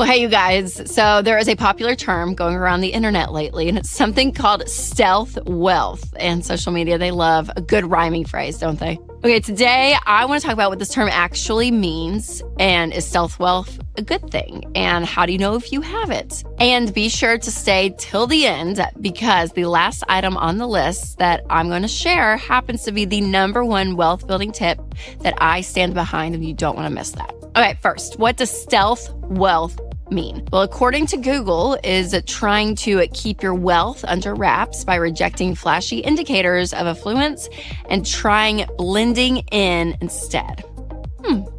Well, hey, you guys. So there is a popular term going around the internet lately, and it's something called stealth wealth. And social media, they love a good rhyming phrase, don't they? Okay, today I want to talk about what this term actually means, and is stealth wealth a good thing? And how do you know if you have it? And be sure to stay till the end, because the last item on the list that I'm going to share happens to be the number one wealth building tip that I stand behind, and you don't want to miss that. Okay, first, what does stealth wealth mean? Well, according to Google, is trying to keep your wealth under wraps by rejecting flashy indicators of affluence and trying blending in instead.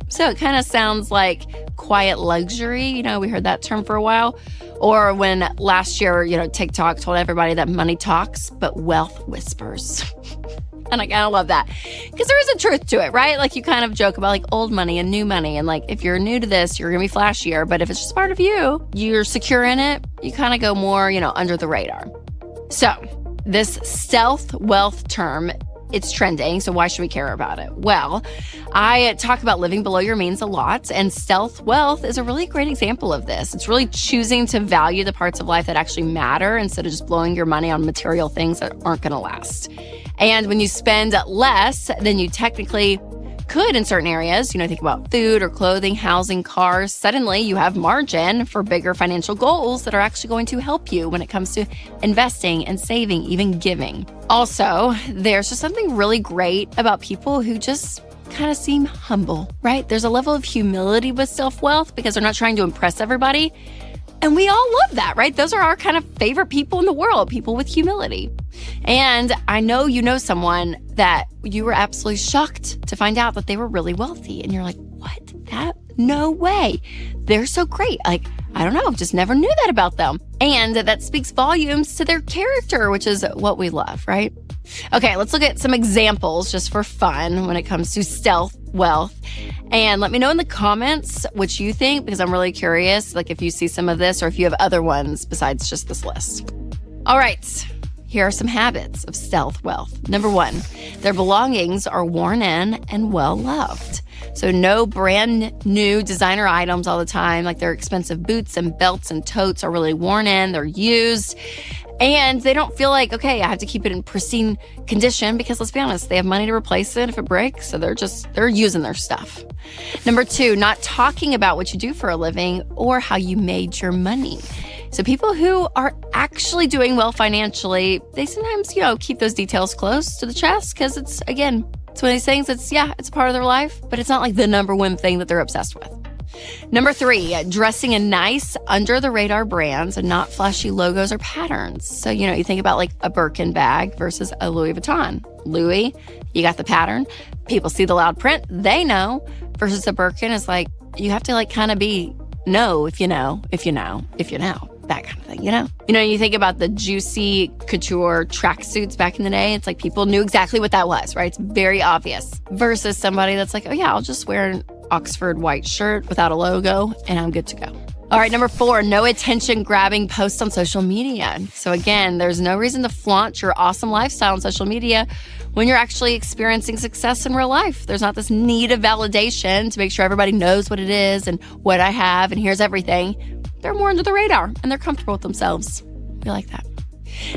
So it kind of sounds like quiet luxury. You know, we heard that term for a while. Or when last year, TikTok told everybody that money talks, but wealth whispers. And I kind of love that because there is a truth to it, right? Like you kind of joke about like old money and new money. And like, if you're new to this, you're going to be flashier. But if it's just part of you, you're secure in it, you kind of go more, under the radar. So this stealth wealth term, it's trending. So why should we care about it? Well, I talk about living below your means a lot, and stealth wealth is a really great example of this. It's really choosing to value the parts of life that actually matter instead of just blowing your money on material things that aren't going to last. And when you spend less than you technically could in certain areas, think about food or clothing, housing, cars, suddenly you have margin for bigger financial goals that are actually going to help you when it comes to investing and saving, even giving. Also, there's just something really great about people who just kind of seem humble, right? There's a level of humility with self-wealth because they're not trying to impress everybody. And we all love that, right? Those are our kind of favorite people in the world, people with humility. And I know you know someone that you were absolutely shocked to find out that they were really wealthy. And you're like, what? No way. They're so great. Like, I don't know, just never knew that about them. And that speaks volumes to their character, which is what we love, right? Okay, let's look at some examples just for fun when it comes to stealth wealth. And let me know in the comments what you think, because I'm really curious, like if you see some of this or if you have other ones besides just this list. All right, here are some habits of stealth wealth. Number one, their belongings are worn in and well-loved. So no brand new designer items all the time, like their expensive boots and belts and totes are really worn in, they're used. And they don't feel like, okay, I have to keep it in pristine condition because let's be honest, they have money to replace it if it breaks. So they're using their stuff. Number two, not talking about what you do for a living or how you made your money. So people who are actually doing well financially, they sometimes, keep those details close to the chest because it's one of these things that's, it's a part of their life, but it's not like the number one thing that they're obsessed with. Number three, dressing in nice, under-the-radar brands and not flashy logos or patterns. So, you think about like a Birkin bag versus a Louis Vuitton. Louis, you got the pattern. People see the loud print, they know. Versus a Birkin is like, you have to like kind of know if you know, that kind of thing, You think about the juicy couture tracksuits back in the day. It's like people knew exactly what that was, right? It's very obvious. Versus somebody that's like, oh yeah, I'll just wear an Oxford white shirt without a logo and I'm good to go. All right, number four, no attention-grabbing posts on social media. So again, there's no reason to flaunt your awesome lifestyle on social media when you're actually experiencing success in real life. There's not this need of validation to make sure everybody knows what it is and what I have and here's everything. They're more under the radar and they're comfortable with themselves. We like that.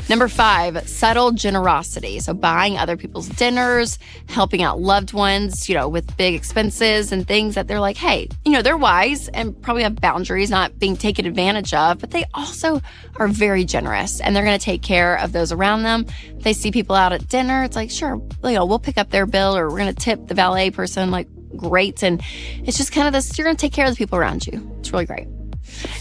Number five, subtle generosity. So buying other people's dinners, helping out loved ones, with big expenses and things that they're like, hey, they're wise and probably have boundaries, not being taken advantage of, but they also are very generous and they're going to take care of those around them. If they see people out at dinner, it's like, sure, we'll pick up their bill or we're going to tip the valet person, like great. And it's just kind of this, you're going to take care of the people around you. It's really great.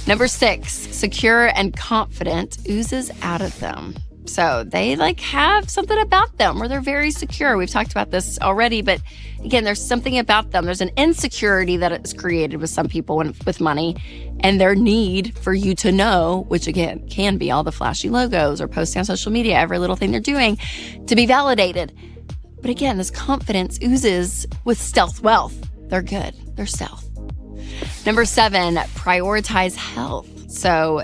Number six, secure and confident oozes out of them. So they have something about them where they're very secure. We've talked about this already, but again, there's something about them. There's an insecurity that is created with some people with money and their need for you to know, which again, can be all the flashy logos or posting on social media, every little thing they're doing to be validated. But again, this confidence oozes with stealth wealth. They're good. They're stealth. Number seven, prioritize health. So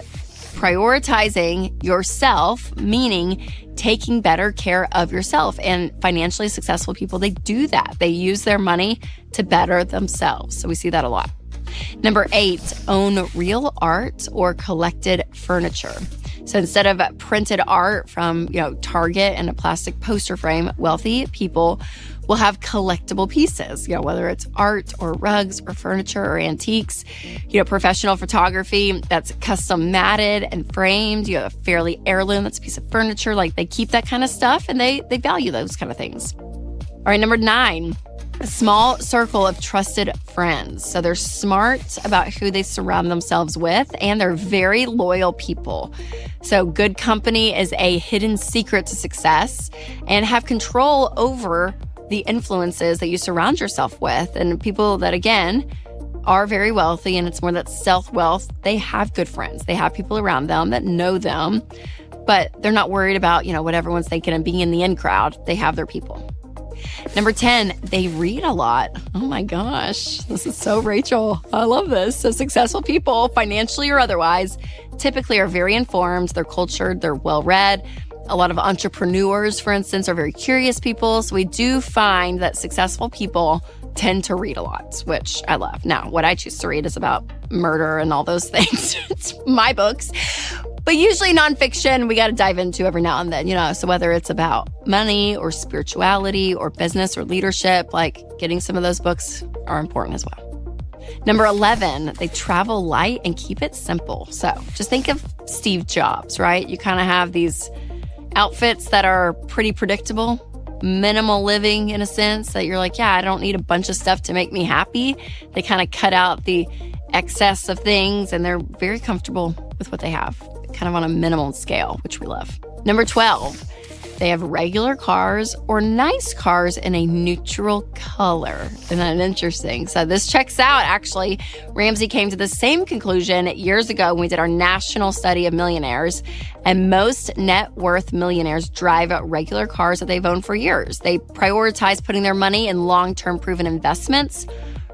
prioritizing yourself, meaning taking better care of yourself. And financially successful people, they do that. They use their money to better themselves. So we see that a lot. Number 8, own real art or collected furniture. So instead of printed art from, Target and a plastic poster frame, wealthy people will have collectible pieces, whether it's art or rugs or furniture or antiques, professional photography that's custom matted and framed, a fairly heirloom that's a piece of furniture. Like they keep that kind of stuff and they value those kind of things. All right, number 9, a small circle of trusted friends. So they're smart about who they surround themselves with, and they're very loyal people. So good company is a hidden secret to success, and have control over the influences that you surround yourself with. And people that, again, are very wealthy, and it's more that stealth wealth, they have good friends. They have people around them that know them, but they're not worried about, what everyone's thinking and being in the in crowd. They have their people. Number 10, they read a lot. Oh my gosh, this is so Rachel. I love this. So successful people, financially or otherwise, typically are very informed, they're cultured, they're well-read. A lot of entrepreneurs, for instance, are very curious people. So we do find that successful people tend to read a lot, which I love. Now, what I choose to read is about murder and all those things. It's my books. But usually nonfiction, we got to dive into every now and then, so whether it's about money or spirituality or business or leadership, like getting some of those books are important as well. Number 11, they travel light and keep it simple. So just think of Steve Jobs, right? You kind of have these outfits that are pretty predictable, minimal living in a sense that you're like, yeah, I don't need a bunch of stuff to make me happy. They kind of cut out the excess of things and they're very comfortable with what they have, kind of on a minimal scale, which we love. Number 12, they have regular cars or nice cars in a neutral color. Isn't that interesting? So this checks out, actually. Ramsey came to the same conclusion years ago when we did our national study of millionaires, and most net worth millionaires drive regular cars that they've owned for years. They prioritize putting their money in long-term proven investments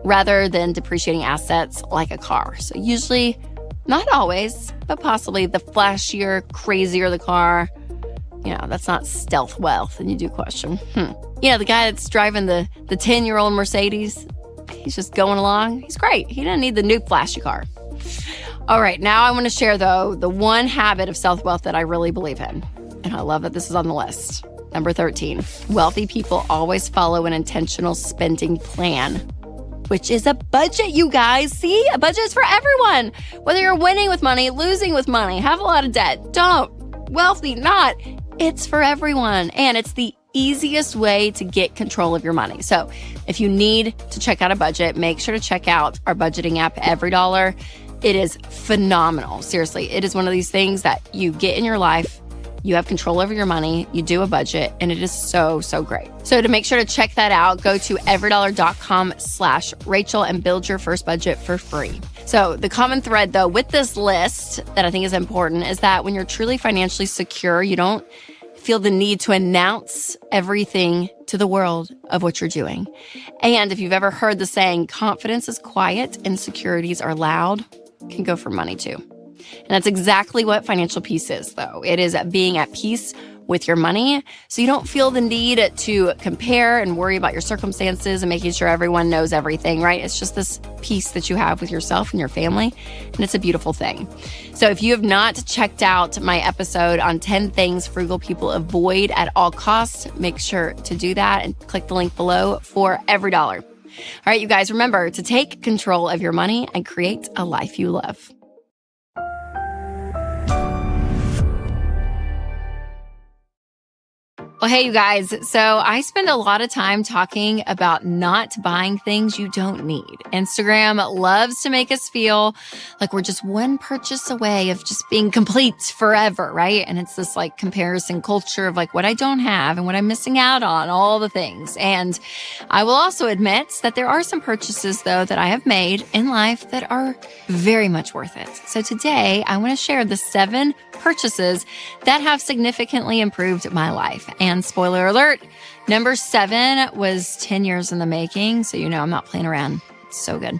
rather than depreciating assets like a car. So usually, not always, but possibly the flashier, crazier the car, that's not stealth wealth. And you do question, the guy that's driving the 10-year-old Mercedes, he's just going along. He's great. He doesn't need the new flashy car. All right, now I want to share, though, the one habit of stealth wealth that I really believe in. And I love that this is on the list. Number 13, wealthy people always follow an intentional spending plan, which is a budget, you guys. See, a budget is for everyone. Whether you're winning with money, losing with money, have a lot of debt, don't, wealthy, not, it's for everyone. And it's the easiest way to get control of your money. So if you need to check out a budget, make sure to check out our budgeting app, EveryDollar. It is phenomenal. Seriously, it is one of these things that you get in your life. You have control over your money, you do a budget, and it is so, so great. So to make sure to check that out, go to everydollar.com/Rachel and build your first budget for free. So the common thread, though, with this list that I think is important is that when you're truly financially secure, you don't feel the need to announce everything to the world of what you're doing. And if you've ever heard the saying, confidence is quiet, insecurities are loud, can go for money too. And that's exactly what financial peace is, though. It is being at peace with your money, so you don't feel the need to compare and worry about your circumstances and making sure everyone knows everything, right? It's just this peace that you have with yourself and your family, and it's a beautiful thing. So if you have not checked out my episode on 10 things frugal people avoid at all costs, make sure to do that and click the link below for EveryDollar. All right, you guys, remember to take control of your money and create a life you love. Well, hey, you guys. So I spend a lot of time talking about not buying things you don't need. Instagram loves to make us feel like we're just one purchase away of just being complete forever, right? And it's this like comparison culture of like what I don't have and what I'm missing out on, all the things. And I will also admit that there are some purchases, though, that I have made in life that are very much worth it. So today I want to share the 7 purchases that have significantly improved my life. And spoiler alert, number 7 was 10 years in the making. So, I'm not playing around. It's so good.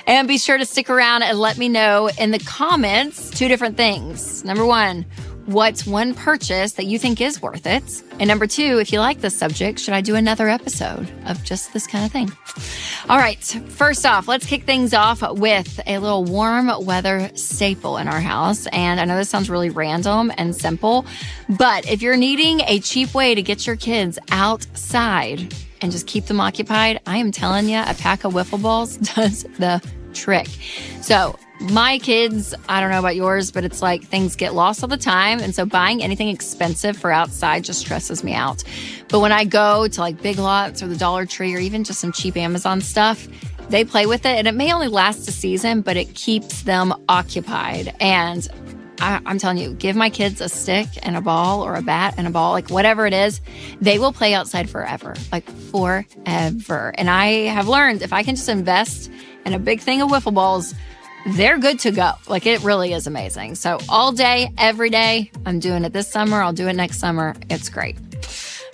And be sure to stick around and let me know in the comments 2 different things. Number 1, what's one purchase that you think is worth it? And number 2, if you like this subject, should I do another episode of just this kind of thing? All right, first off, let's kick things off with a little warm weather staple in our house. And I know this sounds really random and simple, but if you're needing a cheap way to get your kids outside and just keep them occupied, I am telling you, a pack of wiffle balls does the trick. So my kids, I don't know about yours, but it's like things get lost all the time. And so buying anything expensive for outside just stresses me out. But when I go to like Big Lots or the Dollar Tree or even just some cheap Amazon stuff, they play with it. And it may only last a season, but it keeps them occupied. And I'm telling you, give my kids a stick and a ball or a bat and a ball, like whatever it is, they will play outside forever, like forever. And I have learned if I can just invest in a big thing of wiffle balls, they're good to go. Like it really is amazing. So all day, every day, I'm doing it this summer. I'll do it next summer. It's great.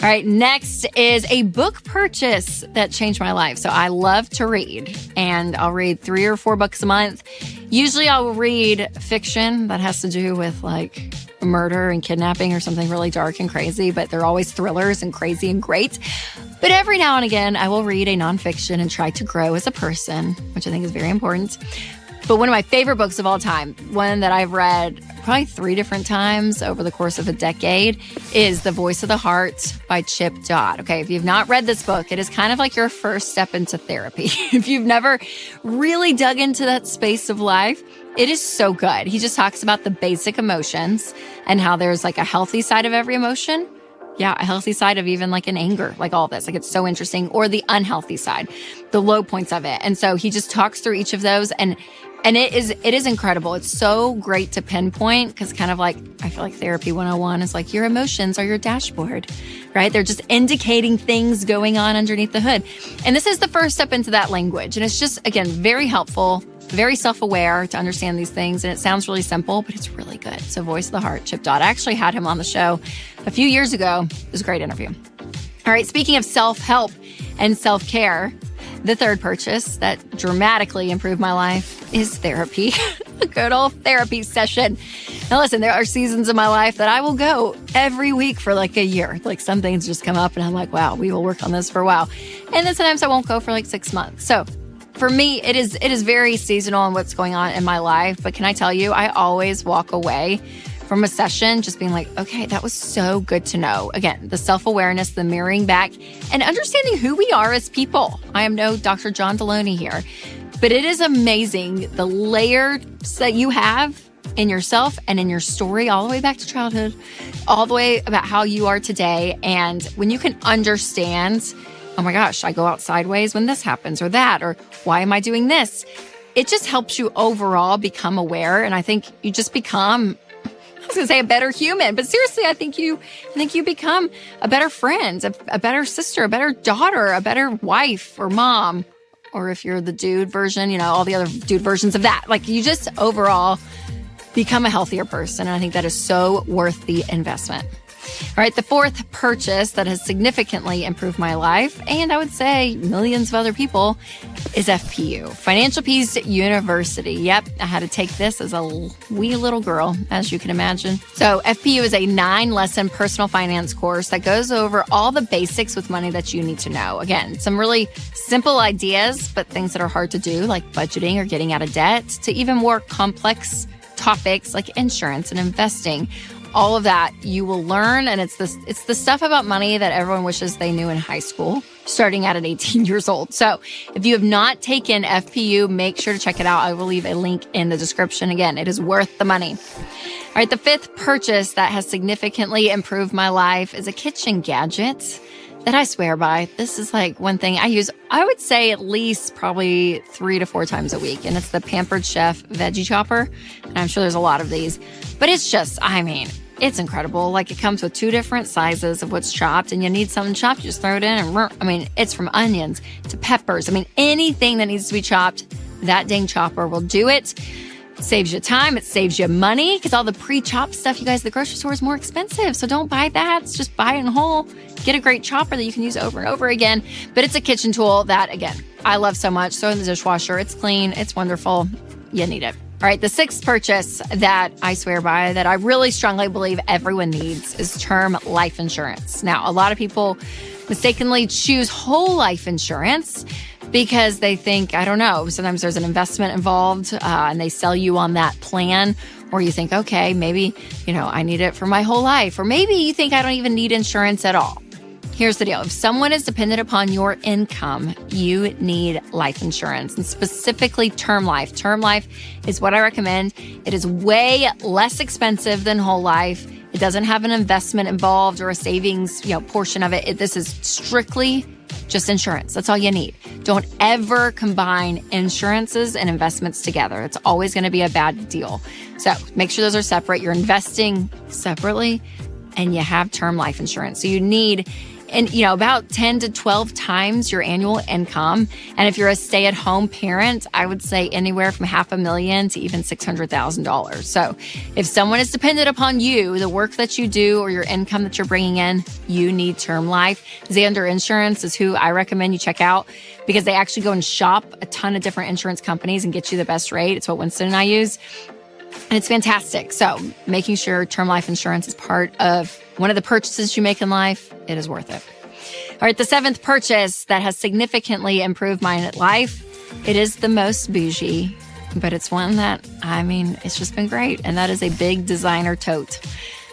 All right, next is a book purchase that changed my life. So I love to read, and I'll read 3 or 4 books a month. Usually I'll read fiction that has to do with like murder and kidnapping or something really dark and crazy, but they're always thrillers and crazy and great. But every now and again, I will read a nonfiction and try to grow as a person, which I think is very important. But one of my favorite books of all time, one that I've read probably 3 different times over the course of a decade, is The Voice of the Heart by Chip Dodd. Okay, if you've not read this book, it is kind of like your first step into therapy. If you've never really dug into that space of life, it is so good. He just talks about the basic emotions and how there's like a healthy side of every emotion. Yeah, a healthy side of even like an anger, like all this. Like it's so interesting. Or the unhealthy side, the low points of it. And so he just talks through each of those, and it is incredible. It's so great to pinpoint because kind of like, I feel like therapy 101 is like your emotions are your dashboard, right? They're just indicating things going on underneath the hood. And this is the first step into that language. And it's just, again, very helpful, very self-aware to understand these things. And it sounds really simple, but it's really good. So Voice of the Heart, Chip Dodd. I actually had him on the show a few years ago. It was a great interview. All right, speaking of self-help and self-care, the third purchase that dramatically improved my life is therapy, a good old therapy session. Now listen, there are seasons of my life that I will go every week for like a year. Like some things just come up and I'm like, wow, we will work on this for a while. And then sometimes I won't go for like 6 months. So for me, it is very seasonal in what's going on in my life. But can I tell you, I always walk away from a session just being like, okay, that was so good to know. Again, the self-awareness, the mirroring back, and understanding who we are as people. I am no Dr. John Deloney here, but it is amazing the layers that you have in yourself and in your story all the way back to childhood, all the way about how you are today. And when you can understand, oh my gosh, I go out sideways when this happens or that, or why am I doing this? It just helps you overall become aware. And I think you just become, I was going to say a better human, but seriously, I think you become a better friend, a better sister, a better daughter, a better wife or mom, or if you're the dude version, you know, all the other dude versions of that. Like you just overall become a healthier person. And I think that is so worth the investment. All right, the fourth purchase that has significantly improved my life, and I would say millions of other people, is FPU, Financial Peace University. Yep, I had to take this as a wee little girl, as you can imagine. So FPU is a 9-lesson personal finance course that goes over all the basics with money that you need to know. Again, some really simple ideas, but things that are hard to do, like budgeting or getting out of debt, to even more complex topics like insurance and investing. All of that you will learn, and it's the stuff about money that everyone wishes they knew in high school, starting out at 18 years old. So if you have not taken FPU, make sure to check it out. I will leave a link in the description. Again, it is worth the money. All right, the fifth purchase that has significantly improved my life is a kitchen gadget that I swear by. This is like one thing I use, I would say at least probably 3 to 4 times a week. And it's the Pampered Chef Veggie Chopper. And I'm sure there's a lot of these, but it's just, I mean, it's incredible. Like it comes with 2 different sizes of what's chopped, and you need something chopped, you just throw it in and I mean, it's from onions to peppers. I mean, anything that needs to be chopped, that dang chopper will do it. It saves you time. It saves you money because all the pre-chopped stuff, you guys, the grocery store is more expensive. So don't buy that. Just buy it in whole. Get a great chopper that you can use over and over again. But it's a kitchen tool that, again, I love so much. Throw in the dishwasher. It's clean. It's wonderful. You need it. All right, the sixth purchase that I swear by, that I really strongly believe everyone needs, is term life insurance. Now, a lot of people mistakenly choose whole life insurance, because they think, I don't know, sometimes there's an investment involved and they sell you on that plan. Or you think, okay, maybe, I need it for my whole life. Or maybe you think I don't even need insurance at all. Here's the deal. If someone is dependent upon your income, you need life insurance, and specifically term life. Term life is what I recommend. It is way less expensive than whole life. It doesn't have an investment involved or a savings, portion of it. This is strictly just insurance. That's all you need. Don't ever combine insurances and investments together. It's always going to be a bad deal. So make sure those are separate. You're investing separately and you have term life insurance. So you need about 10 to 12 times your annual income. And if you're a stay-at-home parent, I would say anywhere from $500,000 to even $600,000. So if someone is dependent upon you, the work that you do or your income that you're bringing in, you need term life. Xander Insurance is who I recommend you check out because they actually go and shop a ton of different insurance companies and get you the best rate. It's what Winston and I use. And it's fantastic. So making sure term life insurance is part of one of the purchases you make in life, it is worth it. All right, the seventh purchase that has significantly improved my life, it is the most bougie, but it's one that, it's just been great. And that is a big designer tote.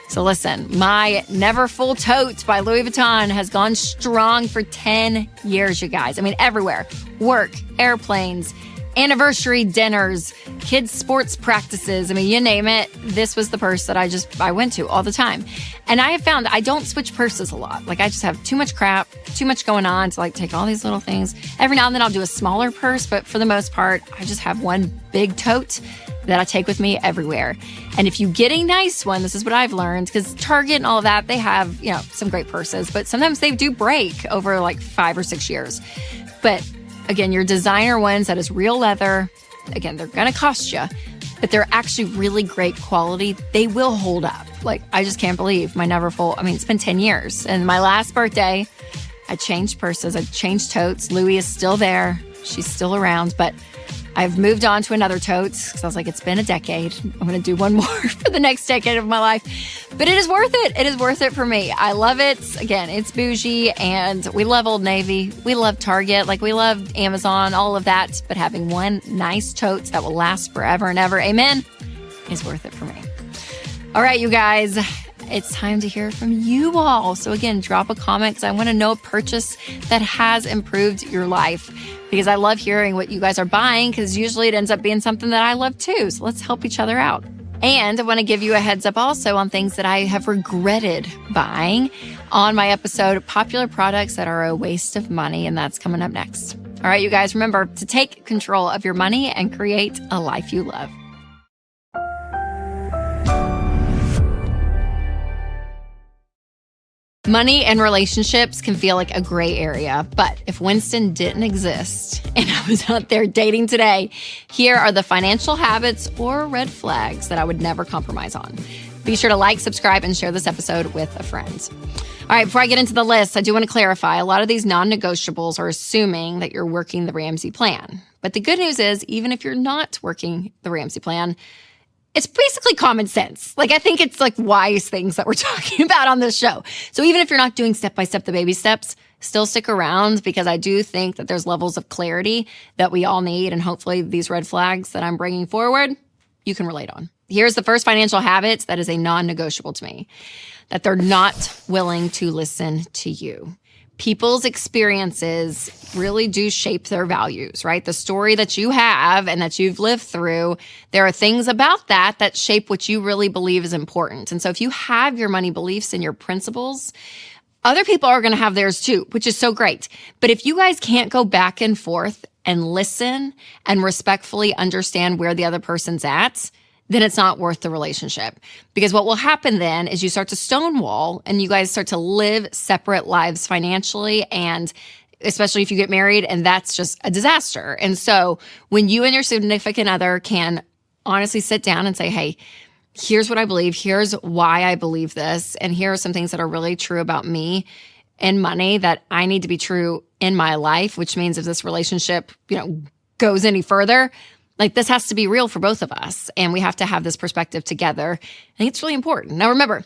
So listen, my Never Full tote by Louis Vuitton has gone strong for 10 years, you guys. Everywhere. Work, airplanes, anniversary dinners, kids' sports practices. You name it. This was the purse that I went to all the time. And I have found that I don't switch purses a lot. I just have too much crap, too much going on to take all these little things. Every now and then I'll do a smaller purse, but for the most part, I just have one big tote that I take with me everywhere. And if you get a nice one, this is what I've learned, because Target and all of that, they have, some great purses, but sometimes they do break over 5 or 6 years. But again, your designer ones, that is real leather. Again, they're going to cost you, but they're actually really great quality. They will hold up. I just can't believe my Never Full. It's been 10 years. And my last birthday, I changed purses. I changed totes. Louie is still there. She's still around, but I've moved on to another tote because I was like, it's been a decade. I'm going to do one more for the next decade of my life. But it is worth it. It is worth it for me. I love it. Again, it's bougie, and we love Old Navy. We love Target. We love Amazon, all of that. But having one nice tote that will last forever and ever, amen, is worth it for me. All right, you guys. It's time to hear from you all. So again, drop a comment because I want to know a purchase that has improved your life, because I love hearing what you guys are buying, because usually it ends up being something that I love too. So let's help each other out. And I want to give you a heads up also on things that I have regretted buying on my episode, Popular Products That Are a Waste of Money, and that's coming up next. All right, you guys, remember to take control of your money and create a life you love. Money and relationships can feel like a gray area, but if Winston didn't exist and I was out there dating today, here are the financial habits or red flags that I would never compromise on. Be sure to like, subscribe, and share this episode with a friend. All right, before I get into the list, I do want to clarify, a lot of these non-negotiables are assuming that you're working the Ramsey plan. But the good news is, even if you're not working the Ramsey plan, it's basically common sense. I think it's wise things that we're talking about on this show. So even if you're not doing step-by-step the baby steps, still stick around, because I do think that there's levels of clarity that we all need. And hopefully these red flags that I'm bringing forward, you can relate on. Here's the first financial habit that is a non-negotiable to me, that they're not willing to listen to you. People's experiences really do shape their values, right? The story that you have and that you've lived through, there are things about that that shape what you really believe is important. And so if you have your money beliefs and your principles, other people are going to have theirs too, which is so great. But if you guys can't go back and forth and listen and respectfully understand where the other person's at, then it's not worth the relationship. Because what will happen then is you start to stonewall and you guys start to live separate lives financially, and especially if you get married, and that's just a disaster. And so when you and your significant other can honestly sit down and say, hey, here's what I believe, here's why I believe this, and here are some things that are really true about me and money that I need to be true in my life, which means if this relationship, goes any further, this has to be real for both of us, and we have to have this perspective together. I think it's really important. Now, remember,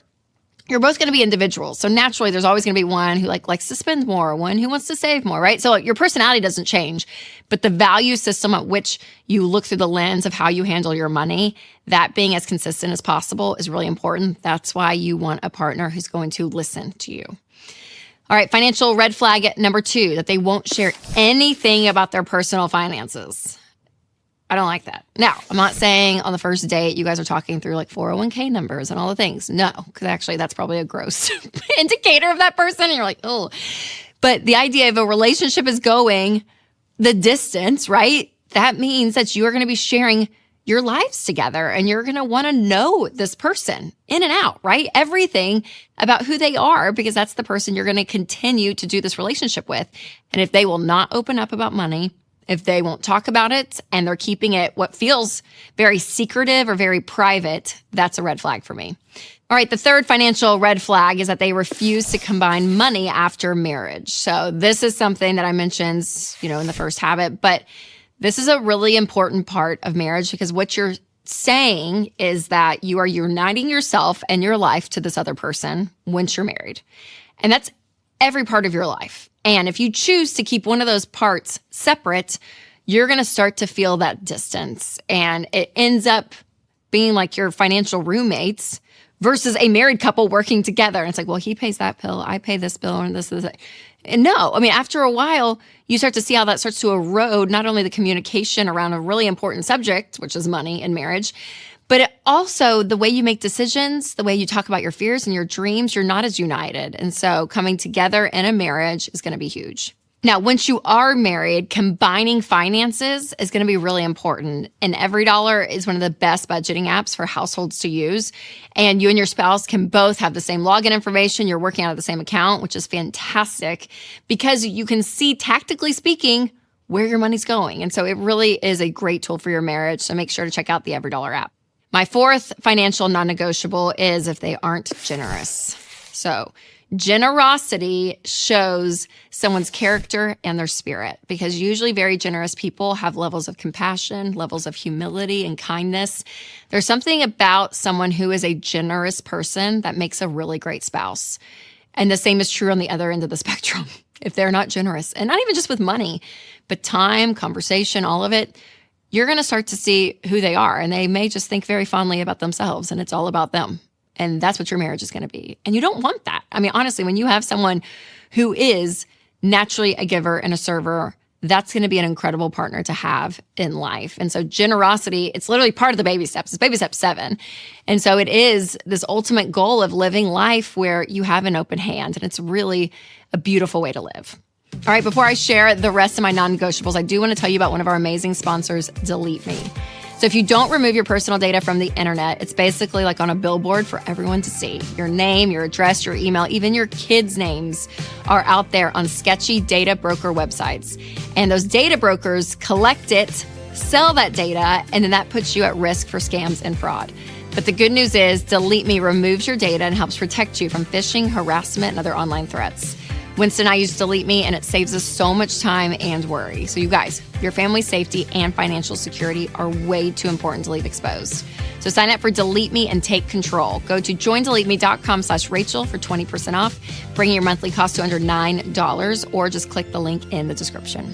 you're both going to be individuals. So naturally, there's always going to be one who likes to spend more, one who wants to save more, right? So your personality doesn't change, but the value system at which you look through the lens of how you handle your money, that being as consistent as possible is really important. That's why you want a partner who's going to listen to you. All right, financial red flag number 2, that they won't share anything about their personal finances. I don't like that. Now, I'm not saying on the first date you guys are talking through 401k numbers and all the things. No, because actually that's probably a gross indicator of that person. And you're like, oh. But the idea of a relationship is going the distance, right? That means that you are going to be sharing your lives together and you're going to want to know this person in and out, right? Everything about who they are, because that's the person you're going to continue to do this relationship with. And if they will not open up about money, if they won't talk about it and they're keeping it what feels very secretive or very private, that's a red flag for me. All right, the third financial red flag is that they refuse to combine money after marriage. So this is something that I mentioned, in the first habit, but this is a really important part of marriage because what you're saying is that you are uniting yourself and your life to this other person once you're married. And that's every part of your life. And if you choose to keep one of those parts separate, you're going to start to feel that distance. And it ends up being like your financial roommates versus a married couple working together. And it's like, well, he pays that bill, I pay this bill, and this is it. And no, after a while, you start to see how that starts to erode not only the communication around a really important subject, which is money in marriage, but also the way you make decisions, the way you talk about your fears and your dreams, you're not as united. And so coming together in a marriage is going to be huge. Now, once you are married, combining finances is going to be really important. And EveryDollar is one of the best budgeting apps for households to use. And you and your spouse can both have the same login information. You're working out of the same account, which is fantastic because you can see, tactically speaking, where your money's going. And so it really is a great tool for your marriage. So make sure to check out the EveryDollar app. My fourth financial non-negotiable is if they aren't generous. So generosity shows someone's character and their spirit because usually very generous people have levels of compassion, levels of humility and kindness. There's something about someone who is a generous person that makes a really great spouse. And the same is true on the other end of the spectrum. If they're not generous, and not even just with money, but time, conversation, all of it, you're going to start to see who they are. And they may just think very fondly about themselves and it's all about them. And that's what your marriage is going to be. And you don't want that. Honestly, when you have someone who is naturally a giver and a server, that's going to be an incredible partner to have in life. And so generosity, it's literally part of the baby steps. It's baby step 7. And so it is this ultimate goal of living life where you have an open hand. And it's really a beautiful way to live. All right, before I share the rest of my non-negotiables, I do want to tell you about one of our amazing sponsors, Delete Me. So if you don't remove your personal data from the internet, it's basically like on a billboard for everyone to see. Your name, your address, your email, even your kids' names are out there on sketchy data broker websites. And those data brokers collect it, sell that data, and then that puts you at risk for scams and fraud. But the good news is Delete Me removes your data and helps protect you from phishing, harassment, and other online threats. Winston and I use Delete Me, and it saves us so much time and worry. So you guys, your family's safety and financial security are way too important to leave exposed. So sign up for Delete Me and take control. Go to joindeleteme.com/Rachel for 20% off, bringing your monthly cost to under $9, or just click the link in the description.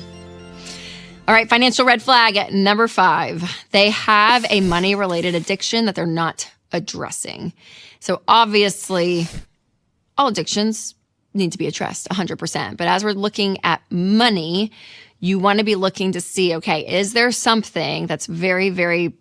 All right, financial red flag at number 5. They have a money-related addiction that they're not addressing. So obviously, all addictions need to be addressed 100%. But as we're looking at money, you want to be looking to see, okay, is there something that's very, very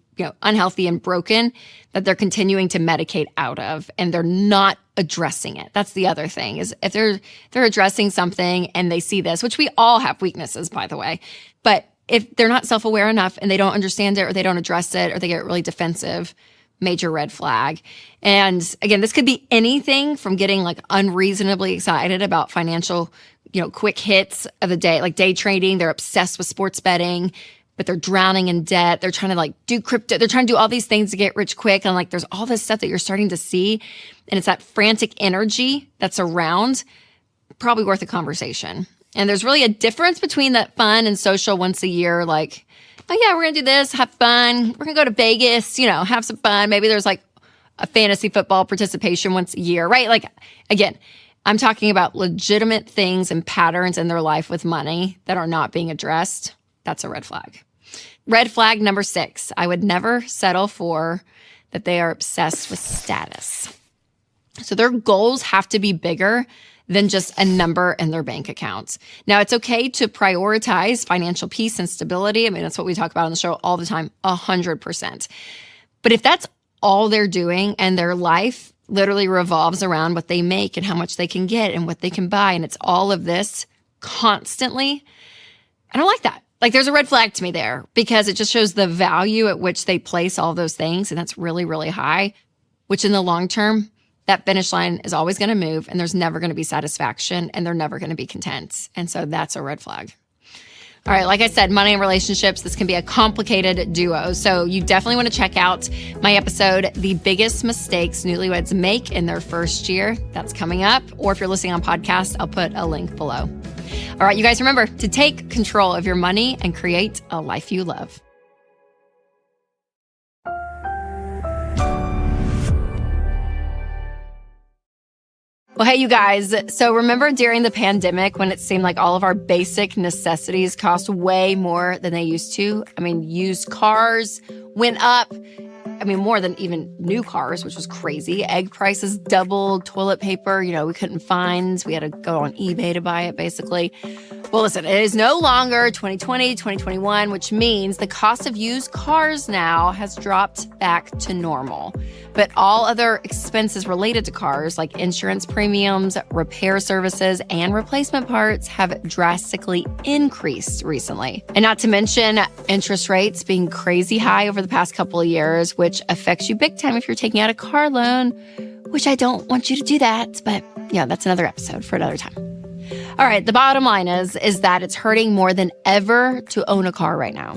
unhealthy and broken that they're continuing to medicate out of and they're not addressing it? That's the other thing, is if they're addressing something and they see this, which we all have weaknesses, by the way, but if they're not self-aware enough and they don't understand it or they don't address it or they get really defensive, major red flag. And again, this could be anything from getting unreasonably excited about financial, quick hits of the day, like day trading. They're obsessed with sports betting, but they're drowning in debt. They're trying to do crypto. They're trying to do all these things to get rich quick. And there's all this stuff that you're starting to see. And it's that frantic energy that's around, probably worth a conversation. And there's really a difference between that fun and social once a year, oh yeah, we're going to do this, have fun. We're going to go to Vegas, have some fun. Maybe there's a fantasy football participation once a year, right? Like, again, I'm talking about legitimate things and patterns in their life with money that are not being addressed. That's a red flag. Red flag number 6, I would never settle for that they are obsessed with status. So their goals have to be bigger than just a number in their bank account. Now, it's okay to prioritize financial peace and stability. I mean, that's what we talk about on the show all the time, 100%. But if that's all they're doing and their life literally revolves around what they make and how much they can get and what they can buy, and it's all of this constantly, I don't like that. Like, there's a red flag to me there because it just shows the value at which they place all those things, and that's really, really high, which in the long term, that finish line is always going to move, and there's never going to be satisfaction, and they're never going to be content. And so that's a red flag. All right, like I said, money and relationships, this can be a complicated duo. So you definitely want to check out my episode, The Biggest Mistakes Newlyweds Make in Their First Year. That's coming up. Or if you're listening on podcast, I'll put a link below. All right, you guys remember to take control of your money and create a life you love. Well, hey, you guys. So remember during the pandemic when it seemed like all of our basic necessities cost way more than they used to? I mean, used cars went up. I mean, more than even new cars, which was crazy. Egg prices doubled, toilet paper, we couldn't find. We had to go on eBay to buy it, basically. Well, listen, it is no longer 2020, 2021, which means the cost of used cars now has dropped back to normal. But all other expenses related to cars, like insurance premiums, repair services, and replacement parts, have drastically increased recently. And not to mention interest rates being crazy high over the past couple of years, which affects you big time if you're taking out a car loan, which I don't want you to do that. But yeah, that's another episode for another time. All right, the bottom line is that it's hurting more than ever to own a car right now.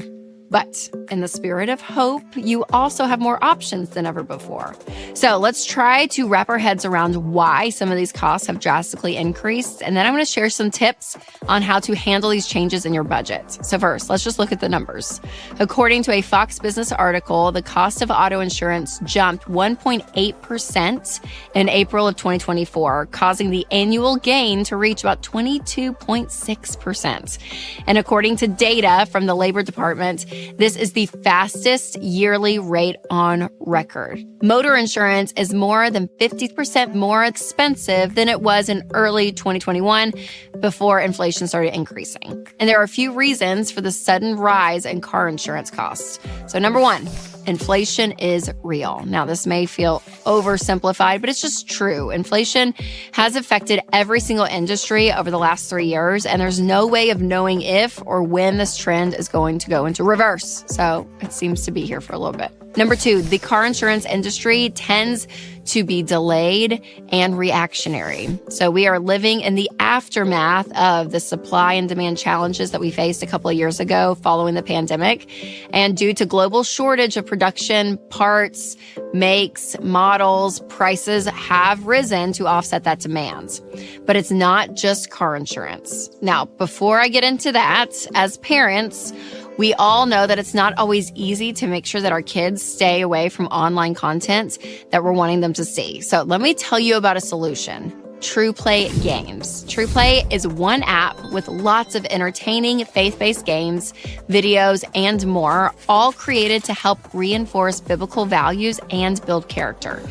But in the spirit of hope, you also have more options than ever before. So let's try to wrap our heads around why some of these costs have drastically increased. And then I'm going to share some tips on how to handle these changes in your budget. So first, let's just look at the numbers. According to a Fox Business article, the cost of auto insurance jumped 1.8% in April of 2024, causing the annual gain to reach about 22.6%. And according to data from the Labor Department, this is the fastest yearly rate on record. Motor insurance is more than 50% more expensive than it was in early 2021 before inflation started increasing. And there are a few reasons for the sudden rise in car insurance costs. So number one, inflation is real. Now, this may feel oversimplified, but it's just true. Inflation has affected every single industry over the last 3 years, and there's no way of knowing if or when this trend is going to go into reverse. So it seems to be here for a little bit. Number two, the car insurance industry tends to be delayed and reactionary. So we are living in the aftermath of the supply and demand challenges that we faced a couple of years ago following the pandemic. And due to global shortage of production, parts, makes, models, prices have risen to offset that demand. But it's not just car insurance. Now, before I get into that, as parents, we all know that it's not always easy to make sure that our kids stay away from online content that we're wanting them to see. So let me tell you about a solution. TruePlay Games. TruePlay is one app with lots of entertaining faith-based games, videos, and more, all created to help reinforce biblical values and build character.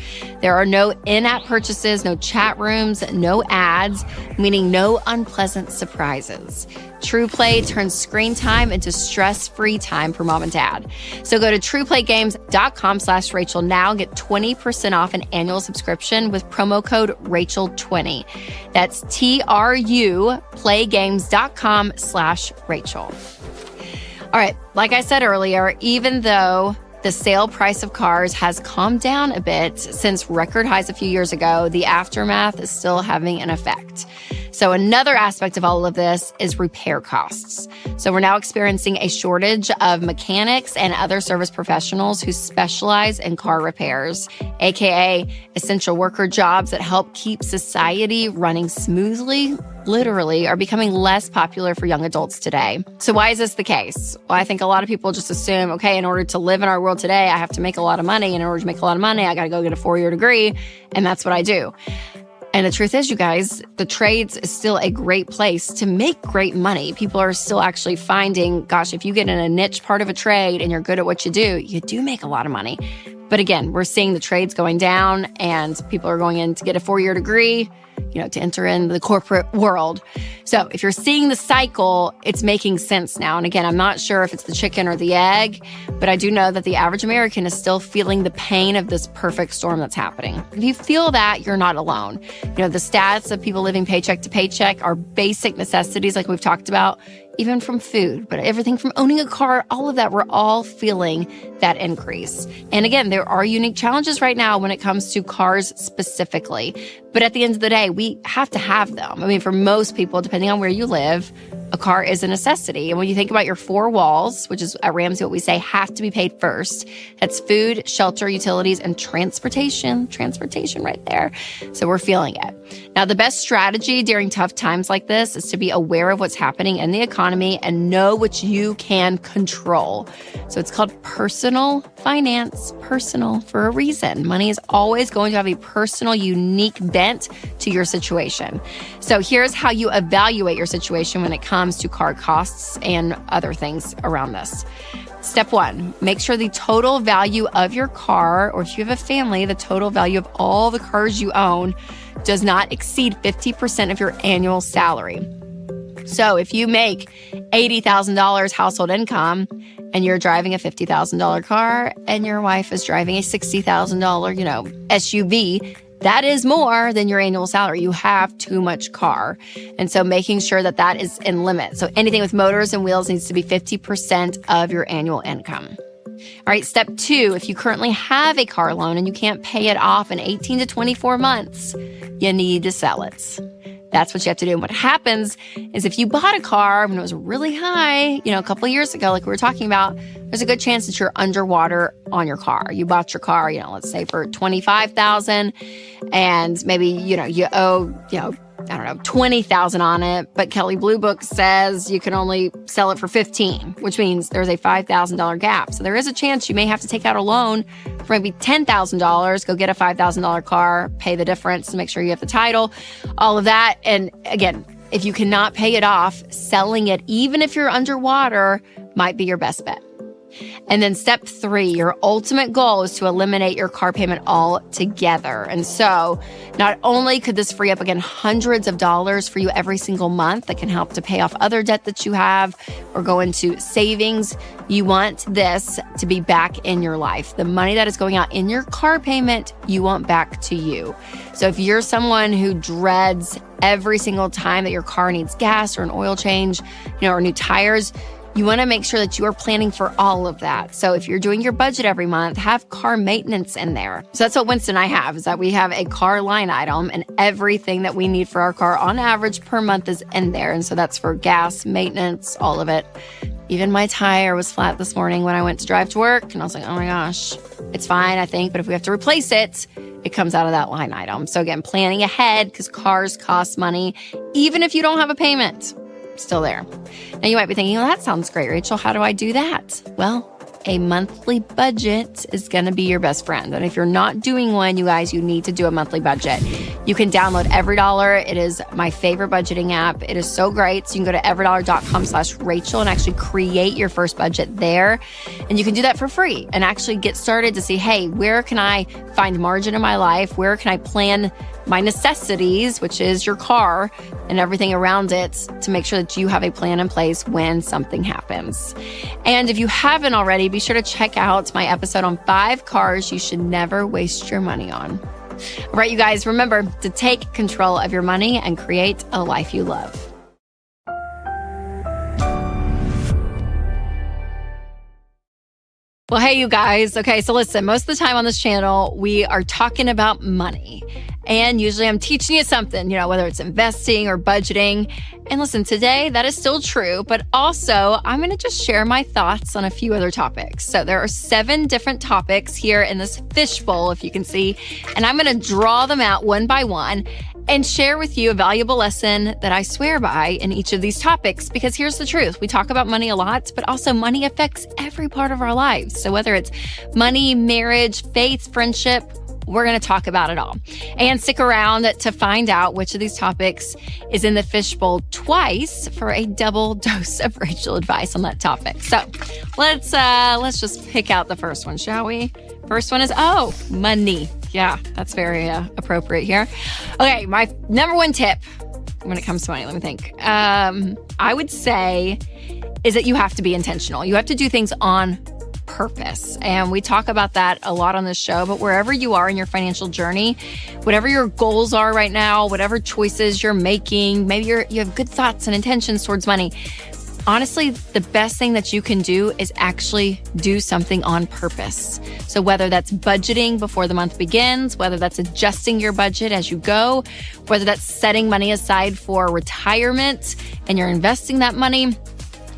There are no in-app purchases, no chat rooms, no ads, meaning no unpleasant surprises. TruePlay turns screen time into stress-free time for mom and dad. So go to trueplaygames.com/Rachel now. Get 20% off an annual subscription with promo code Rachel20. That's trueplaygames.com/Rachel. All right, like I said earlier, even though the sale price of cars has calmed down a bit since record highs a few years ago, the aftermath is still having an effect. So another aspect of all of this is repair costs. So we're now experiencing a shortage of mechanics and other service professionals who specialize in car repairs, aka essential worker jobs that help keep society running smoothly literally are becoming less popular for young adults today. So why is this the case? Well, I think a lot of people just assume, okay, in order to live in our world today, I have to make a lot of money. And in order to make a lot of money, I got to go get a 4-year degree. And that's what I do. And the truth is, you guys, the trades is still a great place to make great money. People are still actually finding, gosh, if you get in a niche part of a trade and you're good at what you do make a lot of money. But again, we're seeing the trades going down and people are going in to get a 4-year degree, to enter in the corporate world. So if you're seeing the cycle, it's making sense now. And again, I'm not sure if it's the chicken or the egg, but I do know that the average American is still feeling the pain of this perfect storm that's happening. If you feel that, you're not alone. The stats of people living paycheck to paycheck are basic necessities like we've talked about, even from food, but everything from owning a car, all of that, we're all feeling that increase. And again, there are unique challenges right now when it comes to cars specifically. But at the end of the day, we have to have them. I mean, for most people, depending on where you live, a car is a necessity. And when you think about your 4 walls, which is at Ramsey what we say have to be paid first, that's food, shelter, utilities, and transportation. Transportation right there. So we're feeling it. Now, the best strategy during tough times like this is to be aware of what's happening in the economy and know what you can control. So it's called personal finance, personal for a reason. Money is always going to have a personal, unique bent to your situation. So here's how you evaluate your situation when it comes to car costs and other things around this. Step 1, make sure the total value of your car, or if you have a family, the total value of all the cars you own does not exceed 50% of your annual salary. So if you make $80,000 household income and you're driving a $50,000 car and your wife is driving a $60,000, SUV, that is more than your annual salary. You have too much car. And so making sure that that is in limit. So anything with motors and wheels needs to be 50% of your annual income. All right, step 2, if you currently have a car loan and you can't pay it off in 18 to 24 months, you need to sell it. That's what you have to do. And what happens is if you bought a car when it was really high, a couple of years ago, like we were talking about, there's a good chance that you're underwater on your car. You bought your car, let's say for $25,000 and maybe, you owe, $20,000 on it, but Kelley Blue Book says you can only sell it for $15,000, which means there's a $5,000 gap. So there is a chance you may have to take out a loan for maybe $10,000, go get a $5,000 car, pay the difference to make sure you have the title, all of that. And again, if you cannot pay it off, selling it, even if you're underwater, might be your best bet. And then step 3, your ultimate goal is to eliminate your car payment altogether. And so not only could this free up, again, hundreds of dollars for you every single month that can help to pay off other debt that you have or go into savings, you want this to be back in your life. The money that is going out in your car payment, you want back to you. So if you're someone who dreads every single time that your car needs gas or an oil change, or new tires, you want to make sure that you are planning for all of that. So if you're doing your budget every month, have car maintenance in there. So that's what Winston and I have, is that we have a car line item and everything that we need for our car on average per month is in there. And so that's for gas, maintenance, all of it. Even my tire was flat this morning when I went to drive to work. And I was like, oh my gosh, it's fine, I think. But if we have to replace it, it comes out of that line item. So again, planning ahead because cars cost money, even if you don't have a payment. Still there. Now you might be thinking, well, that sounds great, Rachel. How do I do that? Well, a monthly budget is going to be your best friend. And if you're not doing one, you guys, you need to do a monthly budget. You can download EveryDollar. It is my favorite budgeting app. It is so great. So you can go to everydollar.com/Rachel and actually create your first budget there. And you can do that for free and actually get started to see, hey, where can I find margin in my life? Where can I plan my necessities, which is your car and everything around it, to make sure that you have a plan in place when something happens. And if you haven't already, be sure to check out my episode on 5 cars you should never waste your money on. All right, you guys, remember to take control of your money and create a life you love. Well, hey, you guys. Okay, so listen, most of the time on this channel, we are talking about money. And usually I'm teaching you something, whether it's investing or budgeting. And listen, today that is still true, but also I'm going to just share my thoughts on a few other topics. So there are 7 different topics here in this fishbowl, if you can see, and I'm going to draw them out one by one. and share with you a valuable lesson that I swear by in each of these topics. Because here's the truth. We talk about money a lot, but also money affects every part of our lives. So whether it's money, marriage, faith, friendship, we're going to talk about it all. And stick around to find out which of these topics is in the fishbowl twice for a double dose of Rachel advice on that topic. So let's just pick out the first one, shall we? First one is, money. Yeah, that's very appropriate here. Okay, my number one tip when it comes to money, let me think. I would say is that you have to be intentional. You have to do things on purpose. And we talk about that a lot on this show, but wherever you are in your financial journey, whatever your goals are right now, whatever choices you're making, maybe you have good thoughts and intentions towards money. Honestly, the best thing that you can do is actually do something on purpose. So whether that's budgeting before the month begins, whether that's adjusting your budget as you go, whether that's setting money aside for retirement and you're investing that money,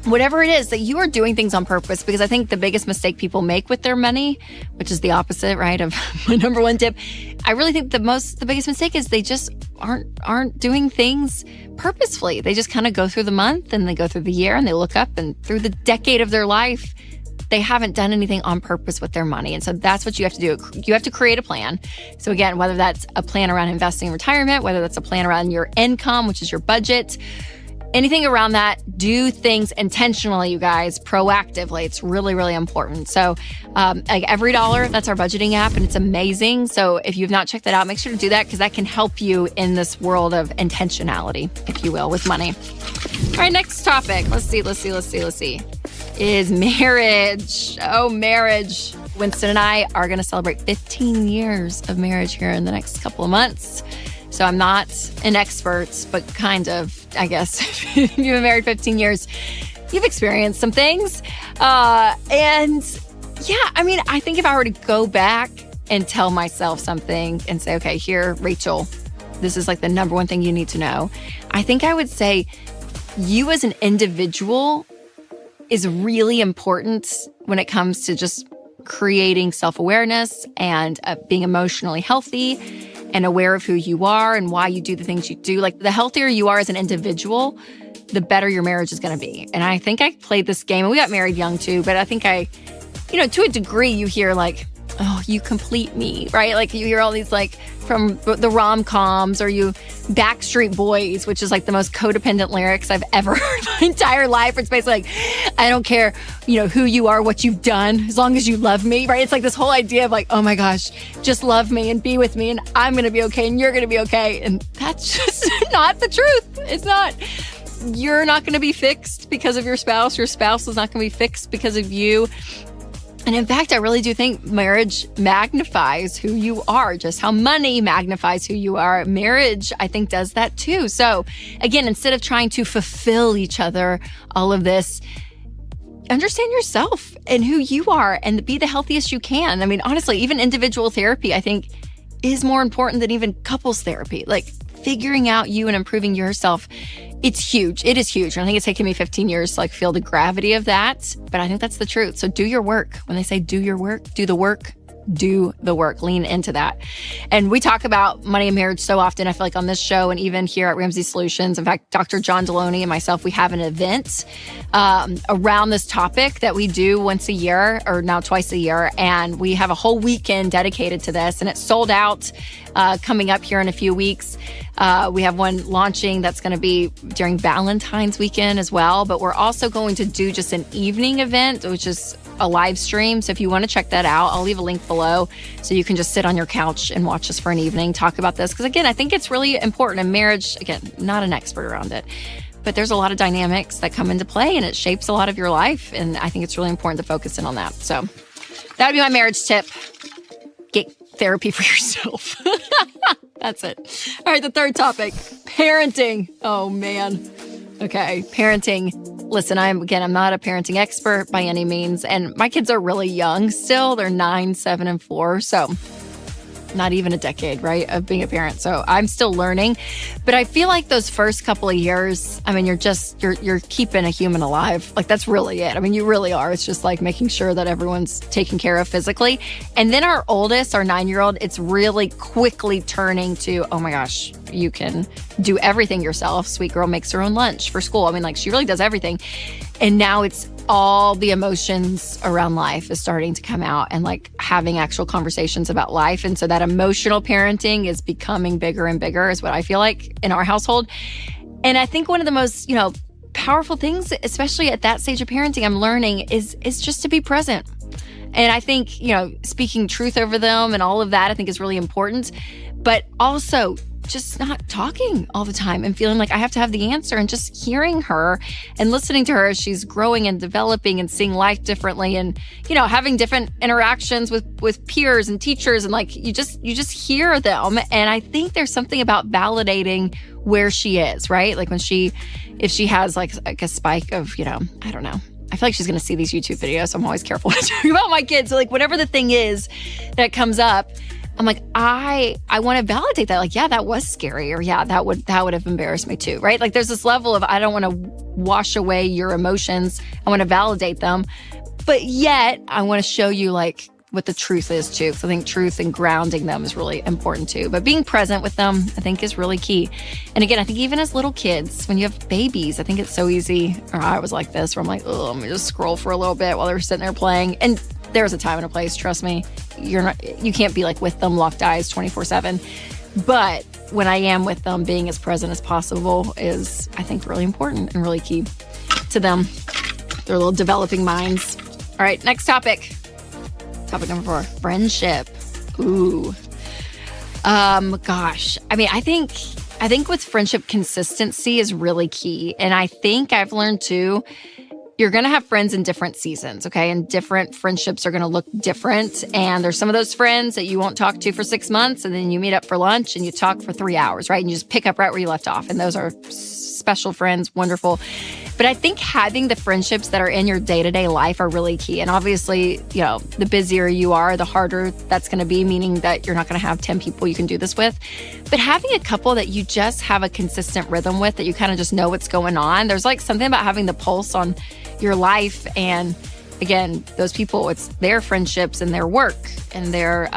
whatever it is, that you are doing things on purpose. Because I think the biggest mistake people make with their money, which is the opposite, right, of my number one tip, I really think the biggest mistake is they just aren't doing things purposefully. They just kind of go through the month and they go through the year and they look up, and through the decade of their life, they haven't done anything on purpose with their money. And so that's what you have to do. You have to create a plan. So again, whether that's a plan around investing in retirement, whether that's a plan around your income, which is your budget, anything around that, do things intentionally, you guys, proactively. It's really, really important. So like every dollar, that's our budgeting app, and it's amazing. So if you've not checked that out, make sure to do that, because that can help you in this world of intentionality, if you will, with money. All right, next topic. Let's see. Is marriage. Oh, marriage. Winston and I are going to celebrate 15 years of marriage here in the next couple of months. So I'm not an expert, but kind of, I guess. If you've been married 15 years, you've experienced some things. And yeah, I mean, I think if I were to go back and tell myself something and say, okay, here, Rachel, this is like the number one thing you need to know, I think I would say you as an individual is really important when it comes to just creating self-awareness and being emotionally healthy and aware of who you are and why you do the things you do. Like, the healthier you are as an individual, the better your marriage is going to be. And I think I played this game, and we got married young too, but I think to a degree, you hear like, oh, you complete me, right? Like, you hear all these like from the rom-coms, or you Backstreet Boys, which is like the most codependent lyrics I've ever heard in my entire life. It's basically like, I don't care, who you are, what you've done, as long as you love me, right? It's like this whole idea of like, oh my gosh, just love me and be with me, and I'm going to be okay and you're going to be okay. And that's just not the truth. It's not. You're not going to be fixed because of your spouse. Your spouse is not going to be fixed because of you. And in fact, I really do think marriage magnifies who you are, just how money magnifies who you are. Marriage, I think, does that too. So again, instead of trying to fulfill each other, all of this, understand yourself and who you are and be the healthiest you can. I mean, honestly, even individual therapy, I think, is more important than even couples therapy. Like, figuring out you and improving yourself, it's huge. It is huge. And I think it's taken me 15 years to like feel the gravity of that. But I think that's the truth. So do your work. When they say do your work, do the work. Do the work, lean into that. And we talk about money and marriage so often, I feel like, on this show and even here at Ramsey Solutions. In fact, Dr. John Deloney and myself, we have an event around this topic that we do once a year, or now twice a year. And we have a whole weekend dedicated to this, and it's sold out coming up here in a few weeks. We have one launching that's going to be during Valentine's weekend as well. But we're also going to do just an evening event, which is a live stream. So if you want to check that out, I'll leave a link below so you can just sit on your couch and watch us for an evening, talk about this. Because again, I think it's really important in marriage. Again, not an expert around it, but there's a lot of dynamics that come into play, and it shapes a lot of your life. And I think it's really important to focus in on that. So that would be my marriage tip. Get therapy for yourself. That's it. All right, the third topic, parenting. Oh man. Okay, parenting. Listen, I'm not a parenting expert by any means, and my kids are really young still. They're 9, 7, and 4. So not even a decade, right, of being a parent. So I'm still learning. But I feel like those first couple of years, I mean, you're keeping a human alive. Like, that's really it. I mean, you really are. It's just like making sure that everyone's taken care of physically. And then our oldest, our 9-year-old, it's really quickly turning to, oh my gosh, you can do everything yourself. Sweet girl makes her own lunch for school. I mean, like, she really does everything. And now it's all the emotions around life is starting to come out, and like having actual conversations about life. And so that emotional parenting is becoming bigger and bigger, is what I feel like in our household. And I think one of the most, powerful things, especially at that stage of parenting, I'm learning is just to be present. And I think, speaking truth over them and all of that, I think is really important. But also just not talking all the time and feeling like I have to have the answer, and just hearing her and listening to her as she's growing and developing and seeing life differently, and, having different interactions with peers and teachers, and like, you just hear them. And I think there's something about validating where she is, right? Like if she has like a spike of, I don't know. I feel like she's going to see these YouTube videos, so I'm always careful to talk about my kids. So like, whatever the thing is that comes up, I'm like, I want to validate that. Like, yeah, that was scary. Or yeah, that would have embarrassed me too, right? Like, there's this level of, I don't want to wash away your emotions. I want to validate them. But yet I want to show you like what the truth is too. So I think truth and grounding them is really important too. But being present with them, I think, is really key. And again, I think even as little kids, when you have babies, I think it's so easy, or I was like this, where I'm like, oh, let me just scroll for a little bit while they're sitting there playing. And there's a time and a place, trust me. You can't be like with them, locked eyes 24/7. But when I am with them, being as present as possible is, I think, really important and really key to them, their little developing minds. All right, next topic. Topic number 4, friendship. Ooh. Gosh. I mean, I think with friendship, consistency is really key. And I think I've learned too, you're going to have friends in different seasons, okay? And different friendships are going to look different. And there's some of those friends that you won't talk to for 6 months, and then you meet up for lunch and you talk for 3 hours, right? And you just pick up right where you left off. And those are special friends, wonderful. But I think having the friendships that are in your day-to-day life are really key. And obviously, the busier you are, the harder that's going to be, meaning that you're not going to have 10 people you can do this with. But having a couple that you just have a consistent rhythm with, that you kind of just know what's going on, there's like something about having the pulse on your life. And again, those people, it's their friendships and their work and their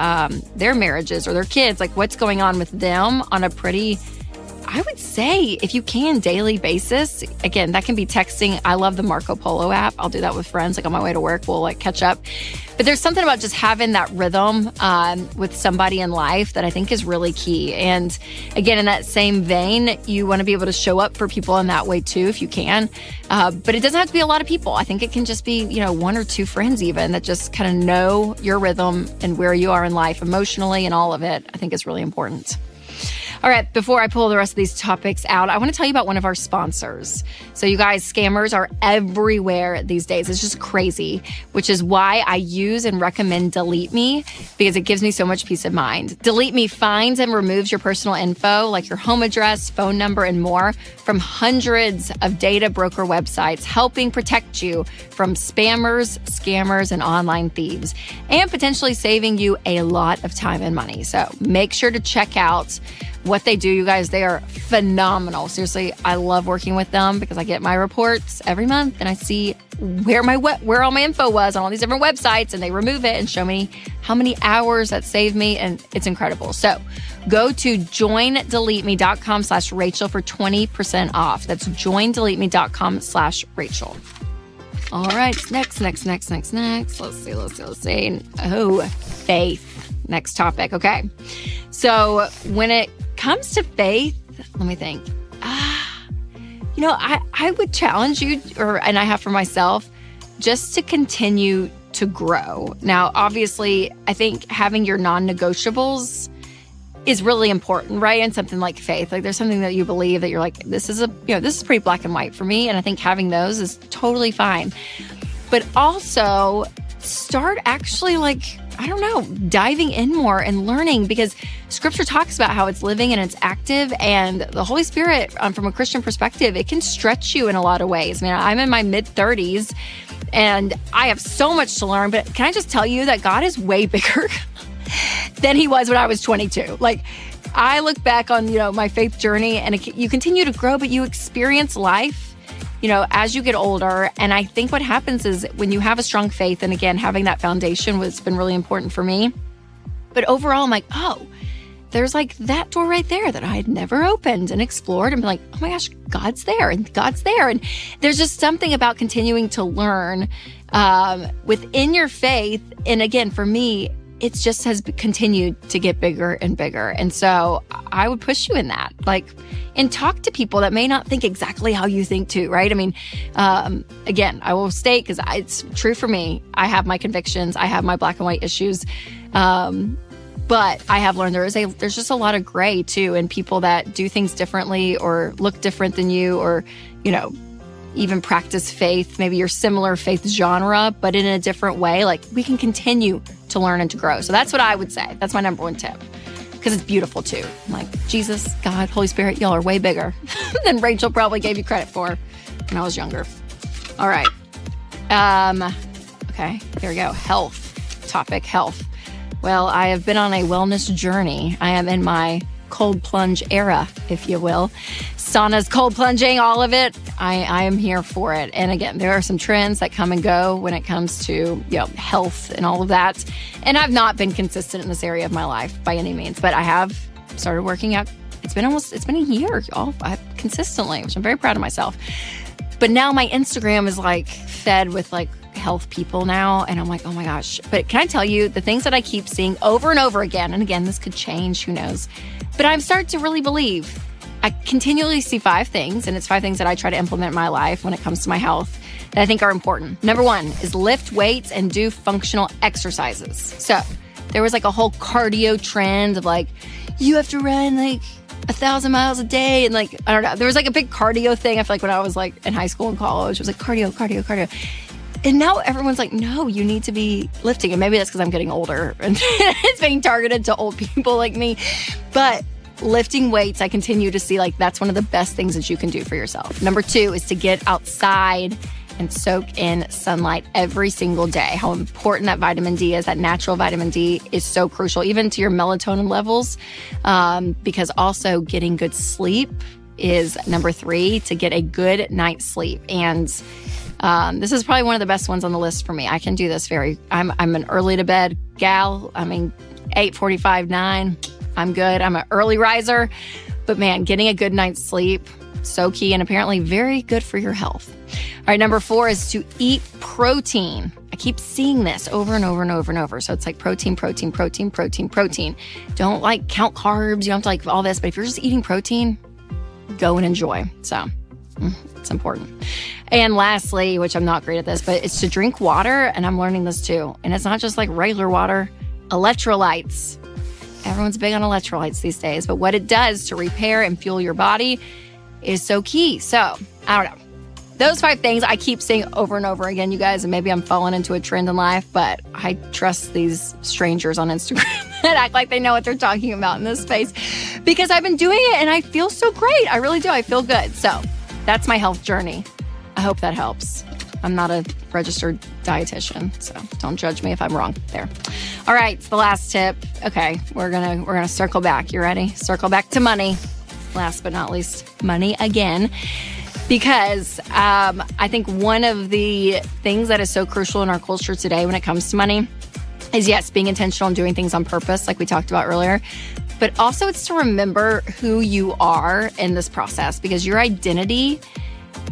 marriages or their kids, like what's going on with them on a pretty, I would say, if you can, daily basis. Again, that can be texting. I love the Marco Polo app. I'll do that with friends. Like on my way to work, we'll like catch up. But there's something about just having that rhythm with somebody in life that I think is really key. And again, in that same vein, you want to be able to show up for people in that way too, if you can. But it doesn't have to be a lot of people. I think it can just be, 1 or 2 friends even that just kind of know your rhythm and where you are in life emotionally, and all of it, I think is really important. All right, before I pull the rest of these topics out, I want to tell you about one of our sponsors. So you guys, scammers are everywhere these days. It's just crazy, which is why I use and recommend Delete Me, because it gives me so much peace of mind. Delete Me finds and removes your personal info, like your home address, phone number, and more, from hundreds of data broker websites, helping protect you from spammers, scammers, and online thieves, and potentially saving you a lot of time and money. So make sure to check out what they do, you guys. They are phenomenal. Seriously, I love working with them because I get my reports every month and I see where all my info was on all these different websites, and they remove it and show me how many hours that saved me, and it's incredible. So go to joindeleteme.com/Rachel for 20% off. That's joindeleteme.com/Rachel. All right, next. Let's see. Oh, faith. Next topic. Okay. So when it comes to faith, let me think. I would challenge you, and I have for myself, just to continue to grow. Now, obviously, I think having your non-negotiables is really important, right? And something like faith, like there's something that you believe that you're like, this is pretty black and white for me. And I think having those is totally fine. But also start actually diving in more and learning, because scripture talks about how it's living and it's active, and the Holy Spirit, from a Christian perspective, it can stretch you in a lot of ways. I mean, I'm in my mid-30s and I have so much to learn, but can I just tell you that God is way bigger than he was when I was 22. Like, I look back on, my faith journey, and you continue to grow, but you experience life, as you get older. And I think what happens is when you have a strong faith, and again, having that foundation has been really important for me. But overall, I'm like, oh, there's like that door right there that I had never opened and explored, and be like, oh my gosh, God's there and God's there. And there's just something about continuing to learn within your faith. And again, for me, it just has continued to get bigger and bigger. And so I would push you in that, and talk to people that may not think exactly how you think too, right? I mean, again, I will state, because it's true for me, I have my convictions, I have my black and white issues. But I have learned there's just a lot of gray too, and people that do things differently or look different than you, or, even practice faith, maybe your similar faith genre, but in a different way. Like, we can continue to learn and to grow. So that's what I would say. That's my number one tip, because it's beautiful too. Like, Jesus, God, Holy Spirit, y'all are way bigger than Rachel probably gave you credit for when I was younger. All right. Okay, here we go. Health. Well, I have been on a wellness journey. I am in my cold plunge era, if you will. Saunas, cold plunging, all of it. I am here for it. And again, there are some trends that come and go when it comes to, health and all of that. And I've not been consistent in this area of my life by any means, but I have started working out. It's been a year, y'all, consistently, which I'm very proud of myself. But now my Instagram is fed with health people now. And I'm like, oh my gosh. But can I tell you, the things that I keep seeing over and over again, and again, this could change, who knows, but I'm starting to really believe. I continually see 5 things, and it's 5 things that I try to implement in my life when it comes to my health that I think are important. Number 1 is lift weights and do functional exercises. So there was a whole cardio trend of you have to run 1,000 miles a day. And I don't know, there was a big cardio thing. I feel when I was in high school and college, it was cardio. And now everyone's no, you need to be lifting. And maybe that's because I'm getting older and it's being targeted to old people like me. But lifting weights, I continue to see that's one of the best things that you can do for yourself. Number 2 is to get outside and soak in sunlight every single day. How important that vitamin D is, that natural vitamin D is so crucial, even to your melatonin levels, because also getting good sleep is number 3, to get a good night's sleep. And this is probably one of the best ones on the list for me. I can do this I'm an early to bed gal. 8:45, 9, I'm good. I'm an early riser, but man, getting a good night's sleep, so key, and apparently very good for your health. All right, number 4 is to eat protein. I keep seeing this over and over and over and over. So it's protein. Don't count carbs. You don't have to all this, but if you're just eating protein, go and enjoy. So it's important. And lastly, which I'm not great at this, but it's to drink water. And I'm learning this too. And it's not just regular water, electrolytes. Everyone's big on electrolytes these days, but what it does to repair and fuel your body is so key. So I don't know. Those 5 things I keep saying over and over again, you guys, and maybe I'm falling into a trend in life, but I trust these strangers on Instagram that act like they know what they're talking about in this space, because I've been doing it and I feel so great. I really do. I feel good. So that's my health journey. I hope that helps. I'm not a registered dietitian, so don't judge me if I'm wrong there. All right, so the last tip. Okay, we're gonna circle back. You ready? Circle back to money. Last but not least, money again. Because I think one of the things that is so crucial in our culture today when it comes to money is, yes, being intentional and doing things on purpose, like we talked about earlier. But also it's to remember who you are in this process, because your identity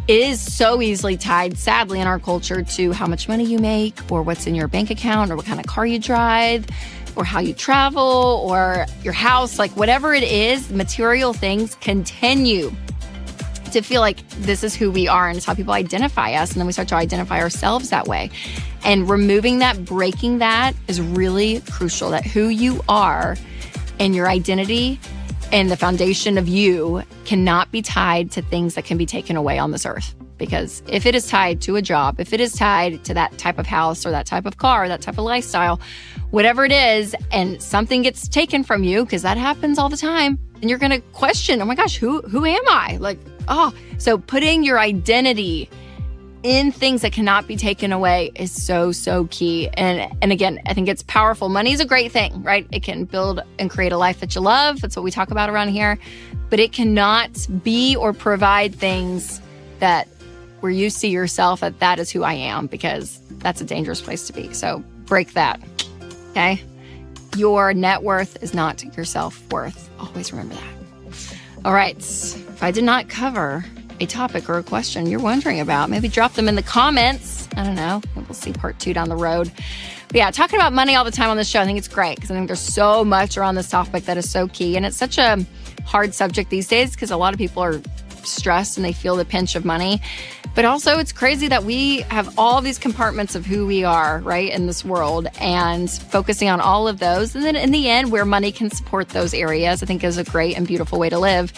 is so easily tied, sadly, in our culture to how much money you make, or what's in your bank account, or what kind of car you drive, or how you travel, or your house, whatever it is, material things continue to feel like this is who we are, and it's how people identify us. And then we start to identify ourselves that way. And removing that, breaking that is really crucial, that who you are and your identity and the foundation of you cannot be tied to things that can be taken away on this earth. Because if it is tied to a job, if it is tied to that type of house or that type of car, or that type of lifestyle, whatever it is, and something gets taken from you, because that happens all the time, and you're going to question, oh my gosh, who am I? So putting your identity in things that cannot be taken away is so, so key. And again, I think it's powerful. Money is a great thing, right? It can build and create a life that you love. That's what we talk about around here. But it cannot be or provide things that where you see yourself that is who I am, because that's a dangerous place to be. So break that, okay? Your net worth is not your self-worth. Always remember that. All right. If I did not cover a topic or a question you're wondering about, maybe drop them in the comments. I don't know. We'll see part 2 down the road. But yeah, talking about money all the time on this show, I think it's great because I think there's so much around this topic that is so key. And it's such a hard subject these days because a lot of people are stressed and they feel the pinch of money. But also it's crazy that we have all these compartments of who we are, right, in this world, and focusing on all of those. And then in the end, where money can support those areas, I think is a great and beautiful way to live.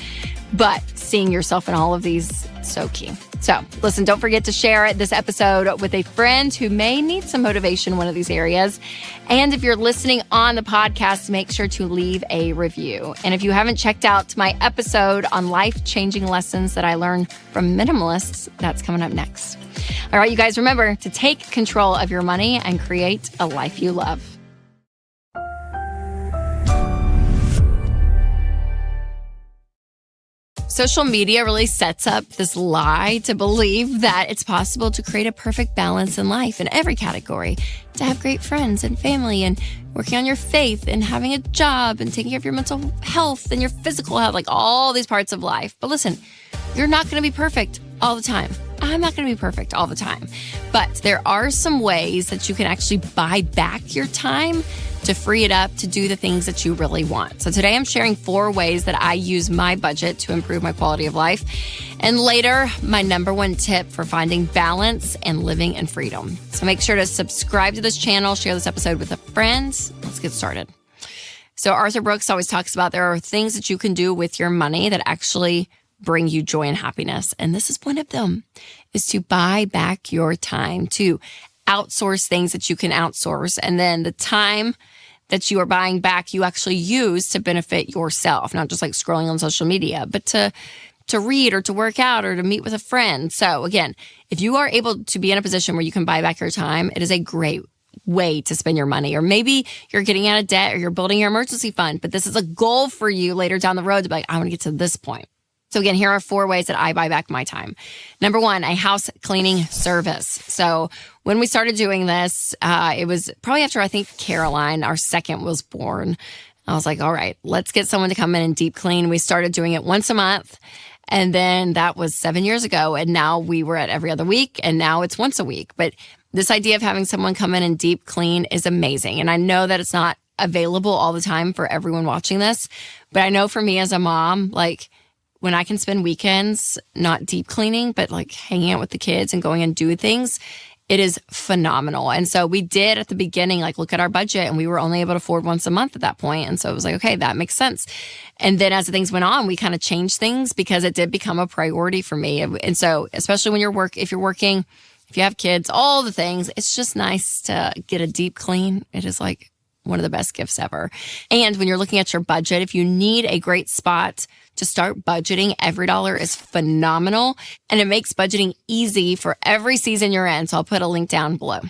But seeing yourself in all of these, so key. So listen, don't forget to share this episode with a friend who may need some motivation in one of these areas. And if you're listening on the podcast, make sure to leave a review. And if you haven't checked out my episode on life-changing lessons that I learned from minimalists, that's coming up next. All right, you guys, remember to take control of your money and create a life you love. Social media really sets up this lie to believe that it's possible to create a perfect balance in life in every category, to have great friends and family and working on your faith and having a job and taking care of your mental health and your physical health, like all these parts of life. But listen, you're not going to be perfect all the time. I'm not going to be perfect all the time. But there are some ways that you can actually buy back your time to free it up to do the things that you really want. So today I'm sharing 4 ways that I use my budget to improve my quality of life. And later, my number 1 tip for finding balance and living in freedom. So make sure to subscribe to this channel, share this episode with a friend. Let's get started. So Arthur Brooks always talks about there are things that you can do with your money that actually bring you joy and happiness. And this is one of them, is to buy back your time, to outsource things that you can outsource. And then the time that you are buying back, you actually use to benefit yourself, not just like scrolling on social media, but to read or to work out or to meet with a friend. So again, if you are able to be in a position where you can buy back your time, it is a great way to spend your money. Or maybe you're getting out of debt or you're building your emergency fund, but this is a goal for you later down the road to be like, I want to get to this point. So again, here are 4 ways that I buy back my time. Number 1, a house cleaning service. So when we started doing this, it was probably after I think Caroline, our second, was born. I was like, all right, let's get someone to come in and deep clean. We started doing it once a month. And then that was 7 years ago. And now we were at every other week. And now it's once a week. But this idea of having someone come in and deep clean is amazing. And I know that it's not available all the time for everyone watching this. But I know for me as a mom, like, when I can spend weekends, not deep cleaning, but like hanging out with the kids and going and doing things, it is phenomenal. And so we did at the beginning, like look at our budget, and we were only able to afford once a month at that point. And so it was like, okay, that makes sense. And then as things went on, we kind of changed things because it did become a priority for me. And so especially when if you're working, if you have kids, all the things, it's just nice to get a deep clean. It is like one of the best gifts ever. And when you're looking at your budget, if you need a great spot to start budgeting, every dollar is phenomenal. And it makes budgeting easy for every season you're in. So I'll put a link down below.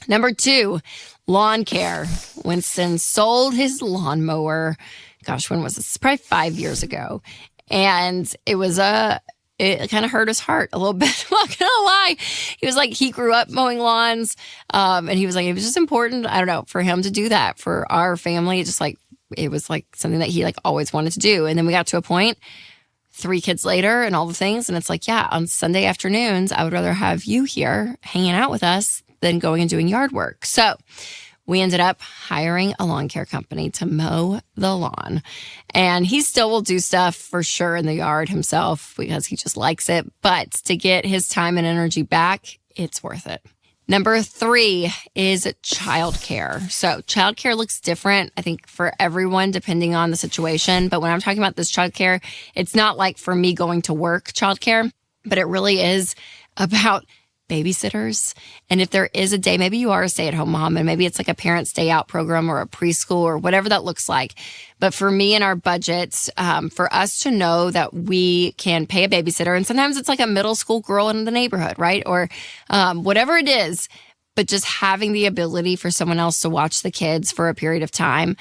Number 2, lawn care. Winston sold his lawnmower. Gosh, when was this? Probably 5 years ago. And it kind of hurt his heart a little bit. I'm not gonna lie. He was like, he grew up mowing lawns. And he was like, it was just important, I don't know, for him to do that for our family. It was like something that he like always wanted to do. And then we got to a point 3 kids later and all the things. And it's like, yeah, on Sunday afternoons, I would rather have you here hanging out with us than going and doing yard work. So we ended up hiring a lawn care company to mow the lawn. And he still will do stuff for sure in the yard himself because he just likes it. But to get his time and energy back, it's worth it. Number 3 is childcare. So childcare looks different, I think, for everyone, depending on the situation. But when I'm talking about this childcare, it's not like for me going to work childcare, but it really is about babysitters. And if there is a day, maybe you are a stay-at-home mom and maybe it's like a parents day out program or a preschool or whatever that looks like. But for me and our budgets, for us to know that we can pay a babysitter, and sometimes it's like a middle school girl in the neighborhood, right? Or whatever it is, but just having the ability for someone else to watch the kids for a period of time,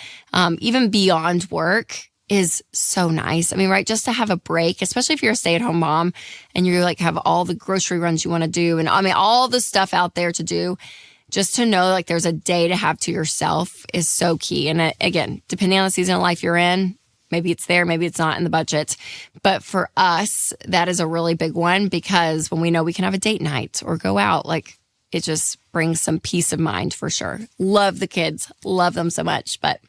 even beyond work, is so nice. I mean, right, just to have a break, especially if you're a stay-at-home mom and you like have all the grocery runs you want to do and I mean, all the stuff out there to do, just to know like there's a day to have to yourself is so key. And again, depending on the season of life you're in, maybe it's there, maybe it's not in the budget. But for us, that is a really big one because when we know we can have a date night or go out, like it just brings some peace of mind for sure. Love the kids, love them so much, but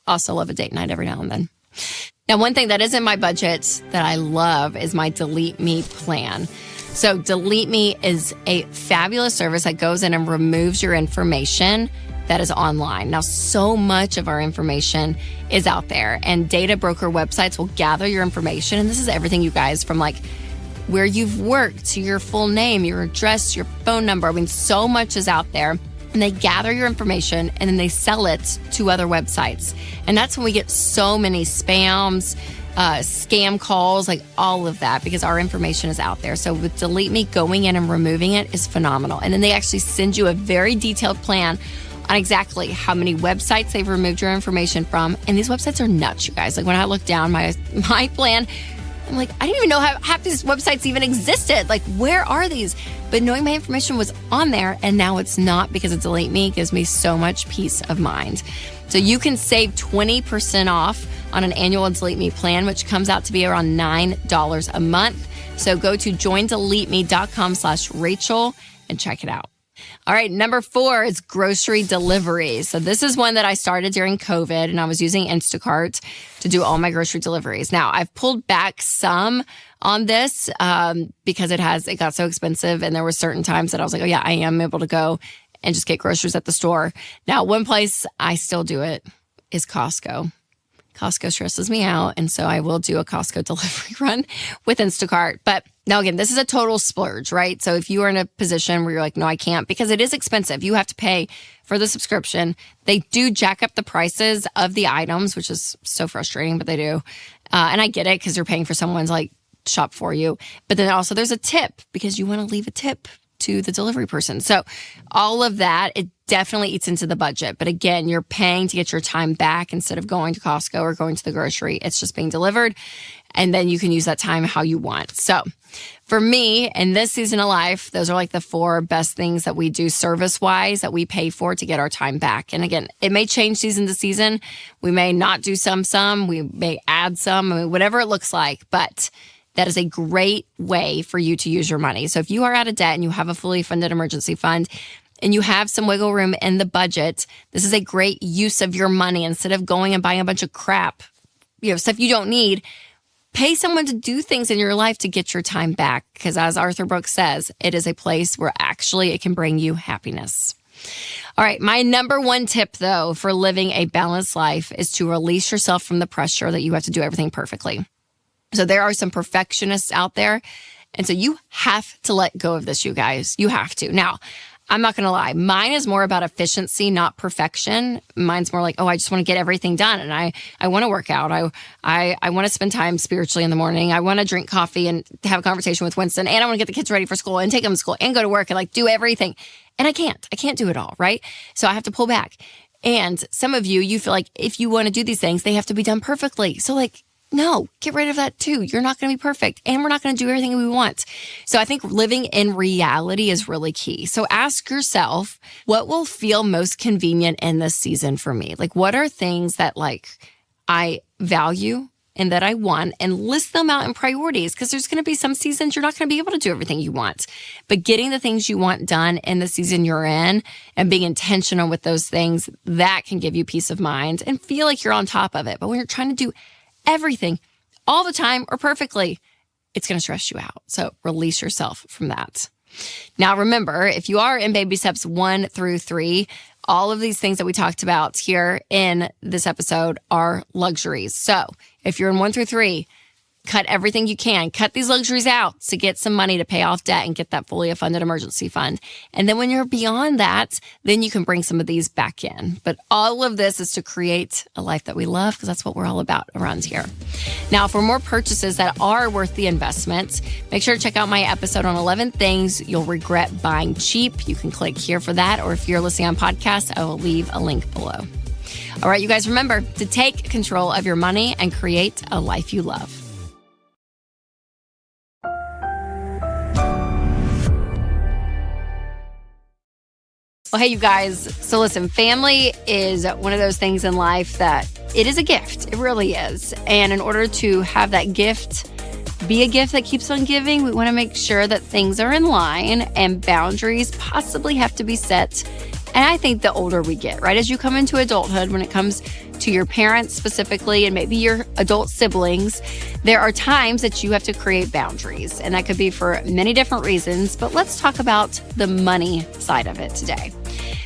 also love a date night every now and then. Now, one thing that is in my budget that I love is my Delete Me plan. So Delete Me is a fabulous service that goes in and removes your information that is online. Now, so much of our information is out there and data broker websites will gather your information. And this is everything, you guys, from like where you've worked to your full name, your address, your phone number. I mean, so much is out there. And they gather your information and then they sell it to other websites. And that's when we get so many spams, scam calls, like all of that, because our information is out there. So with Delete Me, going in and removing it is phenomenal. And then they actually send you a very detailed plan on exactly how many websites they've removed your information from. And these websites are nuts, you guys. Like when I look down my plan, I'm like, I didn't even know half these websites even existed. Like, where are these? But knowing my information was on there and now it's not because of Delete Me gives me so much peace of mind. So you can save 20% off on an annual Delete Me plan, which comes out to be around $9 a month. So go to joindeleteme.com/Rachel and check it out. All right, number 4 is grocery deliveries. So this is one that I started during COVID and I was using Instacart to do all my grocery deliveries. Now, I've pulled back some on this because it got so expensive and there were certain times that I was like, oh yeah, I am able to go and just get groceries at the store. Now, one place I still do it is Costco. Costco stresses me out, and so I will do a Costco delivery run with Instacart. But now again, this is a total splurge, right? So if you are in a position where you're like, no, I can't, because it is expensive. You have to pay for the subscription. They do jack up the prices of the items, which is so frustrating, but they do. And I get it because you're paying for someone's like shop for you. But then also there's a tip because you want to leave a tip to the delivery person. So all of that, it definitely eats into the budget. But again, you're paying to get your time back instead of going to Costco or going to the grocery. It's just being delivered. And then you can use that time how you want. So for me, in this season of life, those are like the 4 best things that we do service-wise that we pay for to get our time back. And again, it may change season to season. We may not do some. We may add some, I mean, whatever it looks like. But that is a great way for you to use your money. So if you are out of debt and you have a fully funded emergency fund and you have some wiggle room in the budget, this is a great use of your money. Instead of going and buying a bunch of crap, stuff you don't need, pay someone to do things in your life to get your time back. Because as Arthur Brooks says, it is a place where actually it can bring you happiness. All right, my number 1 tip, though, for living a balanced life is to release yourself from the pressure that you have to do everything perfectly. So there are some perfectionists out there. And so you have to let go of this, you guys. You have to. Now, I'm not going to lie. Mine is more about efficiency, not perfection. Mine's more like, oh, I just want to get everything done. And I want to work out. I want to spend time spiritually in the morning. I want to drink coffee and have a conversation with Winston. And I want to get the kids ready for school and take them to school and go to work and like do everything. And I can't do it all, right? So I have to pull back. And some of you feel like if you want to do these things, they have to be done perfectly. So like, no, get rid of that too. You're not going to be perfect and we're not going to do everything we want. So I think living in reality is really key. So ask yourself, what will feel most convenient in this season for me? Like, what are things that like I value and that I want, and list them out in priorities, because there's going to be some seasons you're not going to be able to do everything you want. But getting the things you want done in the season you're in and being intentional with those things, that can give you peace of mind and feel like you're on top of it. But when you're trying to do everything all the time or perfectly, it's going to stress you out. So release yourself from that. Now, remember, if you are in baby steps 1 through 3, all of these things that we talked about here in this episode are luxuries. So if you're in 1 through 3, cut everything you can. Cut these luxuries out to get some money to pay off debt and get that fully funded emergency fund. And then when you're beyond that, then you can bring some of these back in. But all of this is to create a life that we love, because that's what we're all about around here. Now, for more purchases that are worth the investment, make sure to check out my episode on 11 things you'll regret buying cheap. You can click here for that. Or if you're listening on podcast, I will leave a link below. All right, you guys, remember to take control of your money and create a life you love. Well, hey, you guys. So listen, family is one of those things in life that it is a gift. It really is. And in order to have that gift be a gift that keeps on giving, we want to make sure that things are in line and boundaries possibly have to be set. And I think the older we get, right, as you come into adulthood, when it comes to your parents specifically and maybe your adult siblings, there are times that you have to create boundaries. And that could be for many different reasons. But let's talk about the money side of it today.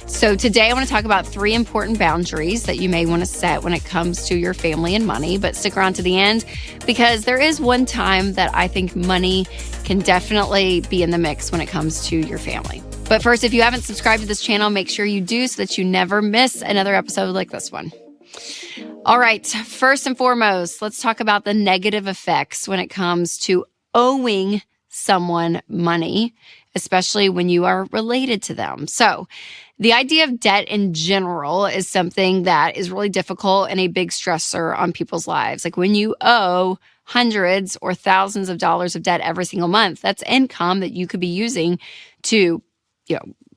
So today I want to talk about 3 important boundaries that you may want to set when it comes to your family and money. But stick around to the end, because there is one time that I think money can definitely be in the mix when it comes to your family. But first, if you haven't subscribed to this channel, make sure you do so that you never miss another episode like this one. All right, first and foremost, let's talk about the negative effects when it comes to owing someone money, especially when you are related to them. So the idea of debt in general is something that is really difficult and a big stressor on people's lives. Like when you owe hundreds or thousands of dollars of debt every single month, that's income that you could be using to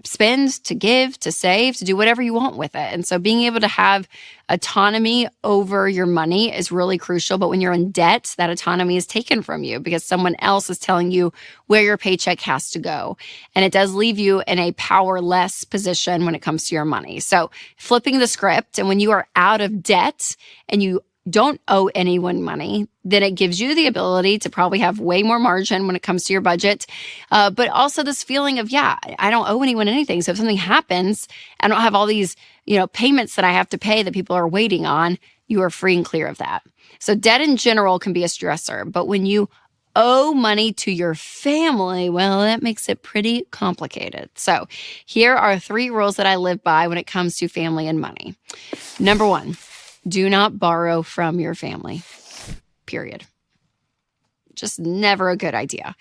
spend, to give, to save, to do whatever you want with it. And so being able to have autonomy over your money is really crucial. But when you're in debt, that autonomy is taken from you because someone else is telling you where your paycheck has to go. And it does leave you in a powerless position when it comes to your money. So flipping the script, and when you are out of debt and you don't owe anyone money, then it gives you the ability to probably have way more margin when it comes to your budget. But also this feeling of, I don't owe anyone anything. So if something happens, I don't have all these, payments that I have to pay that people are waiting on. You are free and clear of that. So debt in general can be a stressor. But when you owe money to your family, well, that makes it pretty complicated. So here are 3 rules that I live by when it comes to family and money. Number 1. Do not borrow from your family, period. Just never a good idea,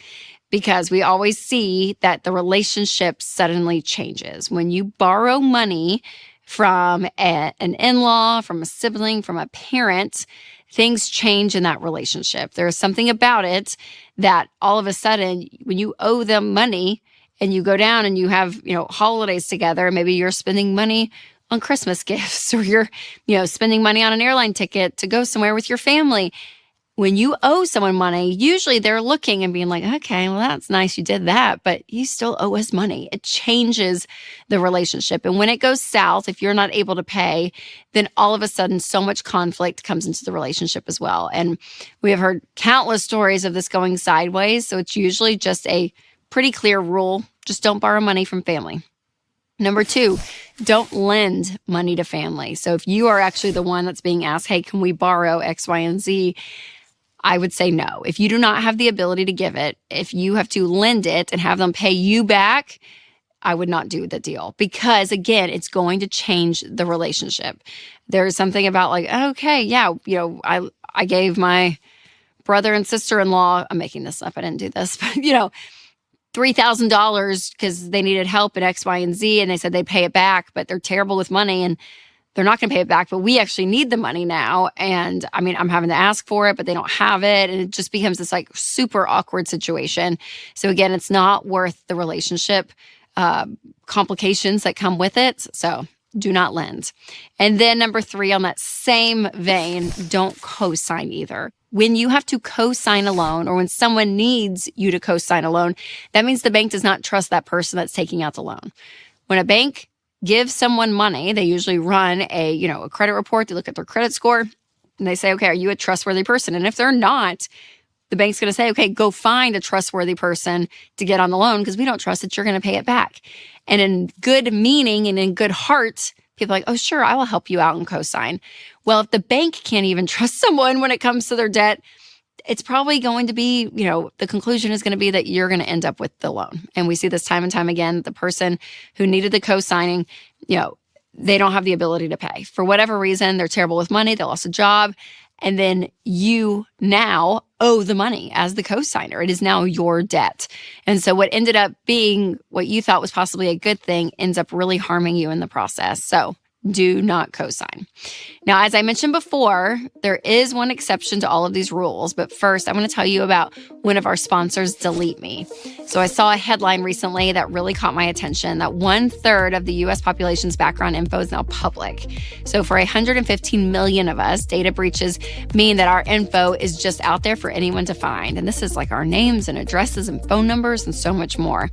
because we always see that the relationship suddenly changes. When you borrow money from an in-law, from a sibling, from a parent, things change in that relationship. There's something about it that all of a sudden, when you owe them money and you go down and you have, holidays together, maybe you're spending money on Christmas gifts, or you're, spending money on an airline ticket to go somewhere with your family. When you owe someone money, usually they're looking and being like, okay, well, that's nice you did that, but you still owe us money. It changes the relationship. And when it goes south, if you're not able to pay, then all of a sudden so much conflict comes into the relationship as well. And we have heard countless stories of this going sideways. So it's usually just a pretty clear rule. Just don't borrow money from family. Number 2, don't lend money to family. So if you are actually the one that's being asked, hey, can we borrow X, Y, and Z? I would say no. If you do not have the ability to give it, if you have to lend it and have them pay you back, I would not do the deal, because again, it's going to change the relationship. There's something about like, okay, I gave my brother and sister-in-law, I'm making this up, I didn't do this, but $3,000 because they needed help in X, Y, and Z. And they said they'd pay it back, but they're terrible with money and they're not going to pay it back. But we actually need the money now. And I'm having to ask for it, but they don't have it. And it just becomes this like super awkward situation. So again, it's not worth the relationship complications that come with it. So do not lend. And then number 3, on that same vein, don't co-sign either. When you have to co-sign a loan, or when someone needs you to co-sign a loan, that means the bank does not trust that person that's taking out the loan. When a bank gives someone money, they usually run a credit report. They look at their credit score and they say, okay, are you a trustworthy person? And if they're not, the bank's going to say, okay, go find a trustworthy person to get on the loan because we don't trust that you're going to pay it back. And in good meaning and in good heart, people are like, oh, sure, I will help you out and co-sign. Well, if the bank can't even trust someone when it comes to their debt, it's probably going to be, the conclusion is going to be that you're going to end up with the loan. And we see this time and time again. The person who needed the co-signing, they don't have the ability to pay. For whatever reason, they're terrible with money. They lost a job. And then you now owe the money as the co-signer. It is now your debt. And so what ended up being what you thought was possibly a good thing ends up really harming you in the process. So do not co-sign. Now, as I mentioned before, there is one exception to all of these rules. But first, I'm going to tell you about one of our sponsors, Delete Me. So I saw a headline recently that really caught my attention, that 1/3 of the U.S. population's background info is now public. So for 115 million of us, data breaches mean that our info is just out there for anyone to find. And this is like our names and addresses and phone numbers and so much more.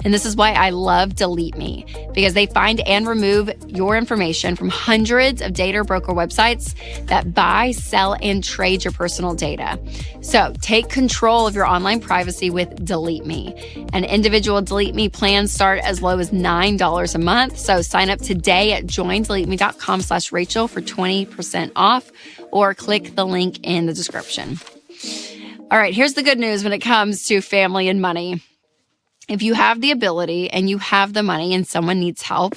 And this is why I love Delete Me, because they find and remove your information from hundreds of data broker websites that buy, sell, and trade your personal data. So take control of your online privacy with Delete Me. An individual Delete Me plans start as low as $9 a month. So sign up today at joindeleteme.com/Rachel for 20% off, or click the link in the description. All right, here's the good news when it comes to family and money. If you have the ability and you have the money and someone needs help,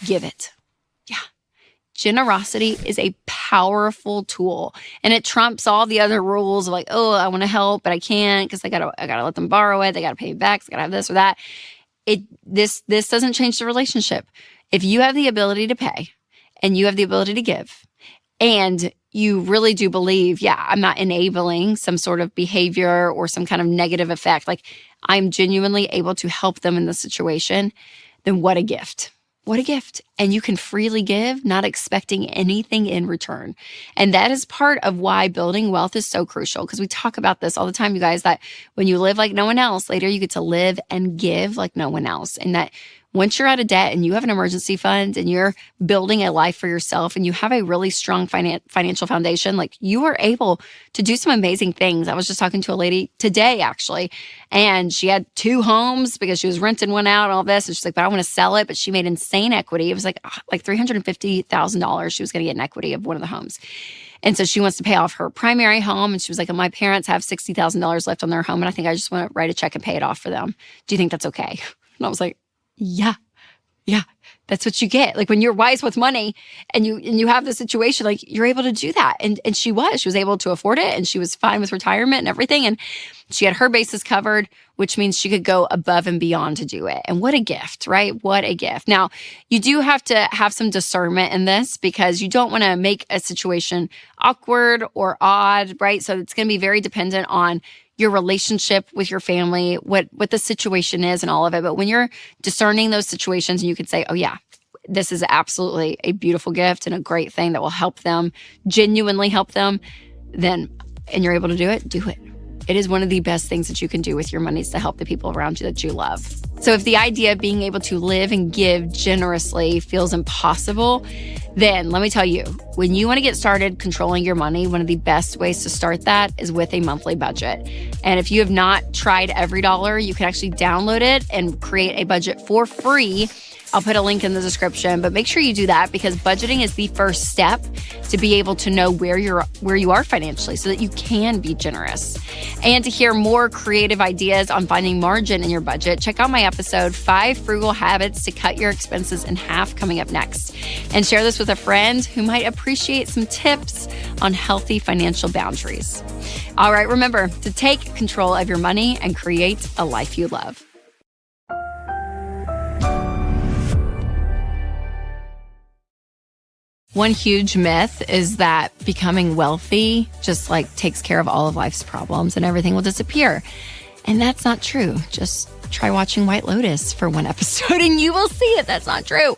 give it. Generosity is a powerful tool, and it trumps all the other rules of like, oh, I want to help, but I can't because I gotta let them borrow it. They gotta pay me back. I gotta have this or that. This doesn't change the relationship. If you have the ability to pay and you have the ability to give, and you really do believe, I'm not enabling some sort of behavior or some kind of negative effect, like I'm genuinely able to help them in this situation, then what a gift. What a gift. And you can freely give, not expecting anything in return. And that is part of why building wealth is so crucial, because we talk about this all the time, you guys, that when you live like no one else, later you get to live and give like no one else. And that once you're out of debt and you have an emergency fund and you're building a life for yourself and you have a really strong financial foundation, like you are able to do some amazing things. I was just talking to a lady today, actually, and she had 2 homes because she was renting one out and all this. And she's like, but I want to sell it. But she made insane equity. It was like $350,000 she was going to get in equity of one of the homes. And so she wants to pay off her primary home. And she was like, my parents have $60,000 left on their home. And I think I just want to write a check and pay it off for them. Do you think that's okay? And I was like, yeah, that's what you get. Like when you're wise with money and you have the situation, like you're able to do that. And she was able to afford it, and she was fine with retirement and everything. And she had her bases covered, which means she could go above and beyond to do it. And what a gift, right? What a gift. Now, you do have to have some discernment in this, because you don't want to make a situation awkward or odd, right? So it's going to be very dependent on your relationship with your family, what the situation is and all of it. But when you're discerning those situations and you could say, oh yeah, this is absolutely a beautiful gift and a great thing that will help them, genuinely help them, then, and you're able to do it, do it. It is one of the best things that you can do with your money, is to help the people around you that you love. So if the idea of being able to live and give generously feels impossible, then let me tell you, when you want to get started controlling your money, one of the best ways to start that is with a monthly budget. And if you have not tried Every Dollar, you can actually download it and create a budget for free. I'll put a link in the description, but make sure you do that, because budgeting is the first step to be able to know where you are financially, so that you can be generous. And to hear more creative ideas on finding margin in your budget, check out my episode, 5 Frugal Habits to Cut Your Expenses in Half, coming up next. And share this with a friend who might appreciate some tips on healthy financial boundaries. All right, remember to take control of your money and create a life you love. One huge myth is that becoming wealthy just like takes care of all of life's problems and everything will disappear. And that's not true. Just try watching White Lotus for one episode and you will see it. That's not true.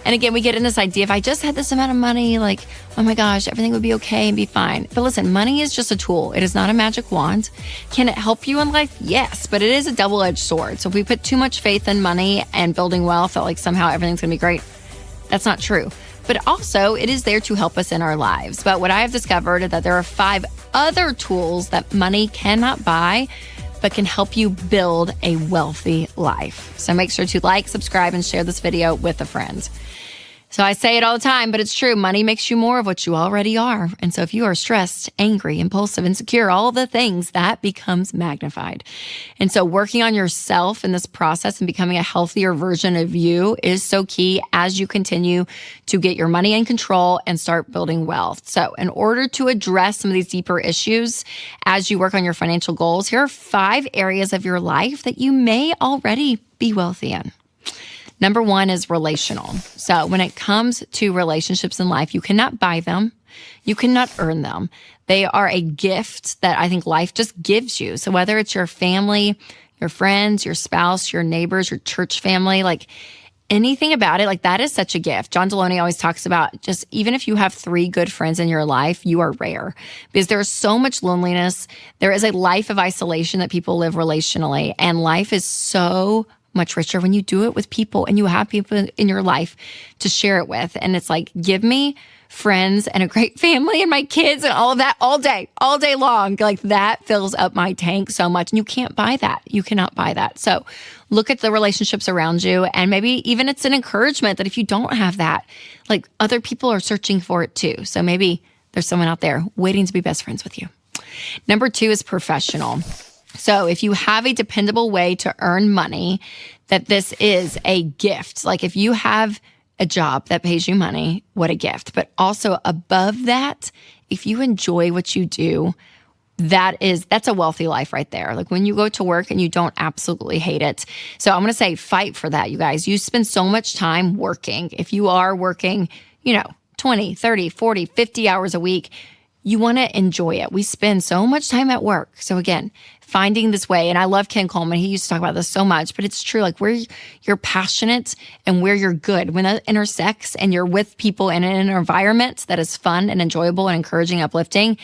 And again, we get in this idea, if I just had this amount of money, like, oh my gosh, everything would be okay and be fine. But listen, money is just a tool. It is not a magic wand. Can it help you in life? Yes, but it is a double-edged sword. So if we put too much faith in money and building wealth, that like somehow everything's gonna be great, that's not true. But also, it is there to help us in our lives. But what I have discovered is that there are 5 other tools that money cannot buy, but can help you build a wealthy life. So make sure to like, subscribe, and share this video with a friend. So I say it all the time, but it's true. Money makes you more of what you already are. And so if you are stressed, angry, impulsive, insecure, all the things, that becomes magnified. And so working on yourself in this process and becoming a healthier version of you is so key as you continue to get your money in control and start building wealth. So in order to address some of these deeper issues as you work on your financial goals, here are 5 areas of your life that you may already be wealthy in. Number 1 is relational. So when it comes to relationships in life, you cannot buy them. You cannot earn them. They are a gift that I think life just gives you. So whether it's your family, your friends, your spouse, your neighbors, your church family, like anything about it, like that is such a gift. John Deloney always talks about just even if you have 3 good friends in your life, you are rare because there's so much loneliness. There is a life of isolation that people live relationally, and life is so much richer when you do it with people and you have people in your life to share it with. And it's like, give me friends and a great family and my kids and all of that all day long. Like that fills up my tank so much. And you can't buy that. You cannot buy that. So look at the relationships around you. And maybe even it's an encouragement that if you don't have that, like other people are searching for it too. So maybe there's someone out there waiting to be best friends with you. Number 2 is professional. So if you have a dependable way to earn money, that this is a gift. Like if you have a job that pays you money, what a gift. But also above that, if you enjoy what you do, that's a wealthy life right there. Like when you go to work and you don't absolutely hate it. So I'm going to say fight for that, you guys. You spend so much time working. If you are working, 20, 30, 40, 50 hours a week, you want to enjoy it. We spend so much time at work. So again, finding this way, and I love Ken Coleman. He used to talk about this so much, but it's true. Like where you're passionate and where you're good, when that intersects and you're with people in an environment that is fun and enjoyable and encouraging, uplifting,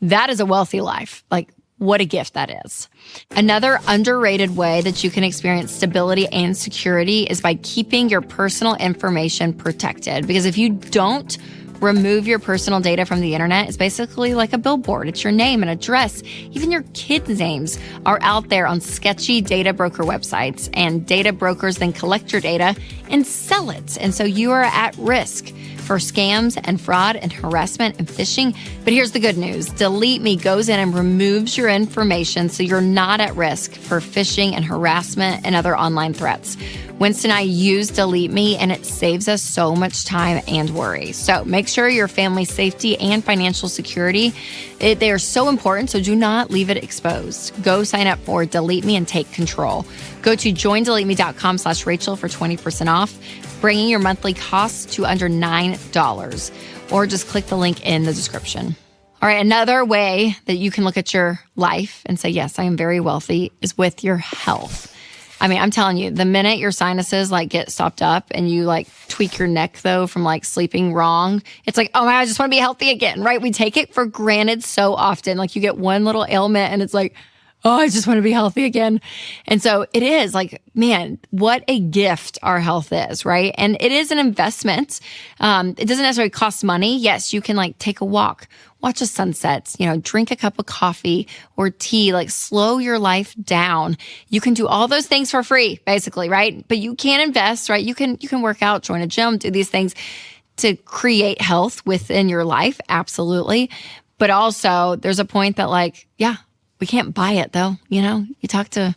that is a wealthy life. Like what a gift that is. Another underrated way that you can experience stability and security is by keeping your personal information protected. Because if you don't remove your personal data from the internet, it's basically like a billboard. It's your name and address. Even your kids' names are out there on sketchy data broker websites, and data brokers then collect your data and sell it. And so you are at risk for scams and fraud and harassment and phishing. But here's the good news. Delete Me goes in and removes your information so you're not at risk for phishing and harassment and other online threats. Winston and I use Delete Me, and it saves us so much time and worry. So make sure your family's safety and financial security, they are so important, so do not leave it exposed. Go sign up for Delete Me and take control. Go to joindeleteme.com/Rachel for 20% off, bringing your monthly costs to under $9, or just click the link in the description. All right, another way that you can look at your life and say, yes, I am very wealthy, is with your health. I mean, I'm telling you, the minute your sinuses get stopped up and you tweak your neck though from sleeping wrong, it's like, oh, I just want to be healthy again, right? We take it for granted so often. You get one little ailment and it's like, oh, I just want to be healthy again. And so it is man, what a gift our health is, right? And it is an investment. It doesn't necessarily cost money. Yes, you can take a walk, watch a sunset, drink a cup of coffee or tea, slow your life down. You can do all those things for free, basically, right? But you can invest, right? You can work out, join a gym, do these things to create health within your life. Absolutely. But also there's a point that we can't buy it though. You talk to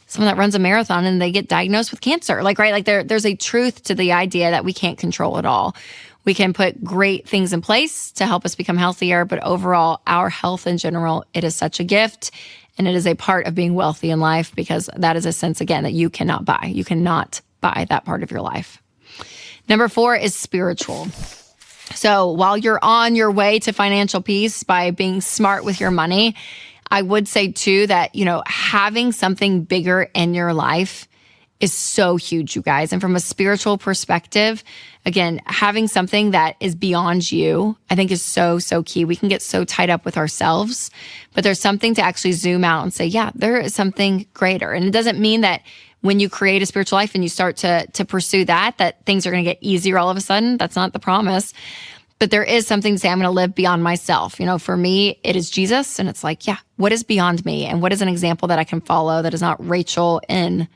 someone that runs a marathon and they get diagnosed with cancer. Right? There's a truth to the idea that we can't control it all. We can put great things in place to help us become healthier, but overall, our health in general, it is such a gift, and it is a part of being wealthy in life, because that is a sense, again, that you cannot buy. You cannot buy that part of your life. Number 4 is spiritual. So while you're on your way to financial peace by being smart with your money, I would say too that, having something bigger in your life is so huge, you guys. And from a spiritual perspective, again, having something that is beyond you, I think is so, so key. We can get so tied up with ourselves, but there's something to actually zoom out and say, yeah, there is something greater. And it doesn't mean that when you create a spiritual life and you start to pursue that things are going to get easier all of a sudden. That's not the promise. But there is something to say, I'm going to live beyond myself. For me, it is Jesus. And it's what is beyond me? And what is an example that I can follow that is not Rachel in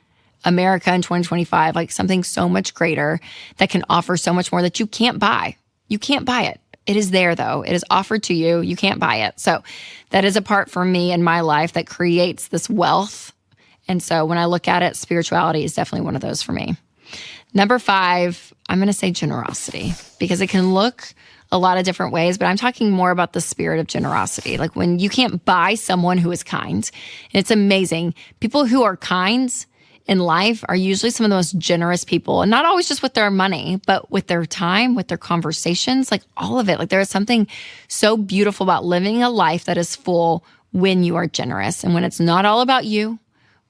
America in 2025, like something so much greater that can offer so much more that you can't buy. You can't buy it. It is there though. It is offered to you. You can't buy it. So that is a part for me in my life that creates this wealth. And so when I look at it, spirituality is definitely one of those for me. Number 5, I'm going to say generosity, because it can look a lot of different ways, but I'm talking more about the spirit of generosity. Like when you can't buy someone who is kind, and it's amazing. People who are kind in life are usually some of the most generous people, and not always just with their money, but with their time, with their conversations, like all of it. Like there is something so beautiful about living a life that is full when you are generous and when it's not all about you,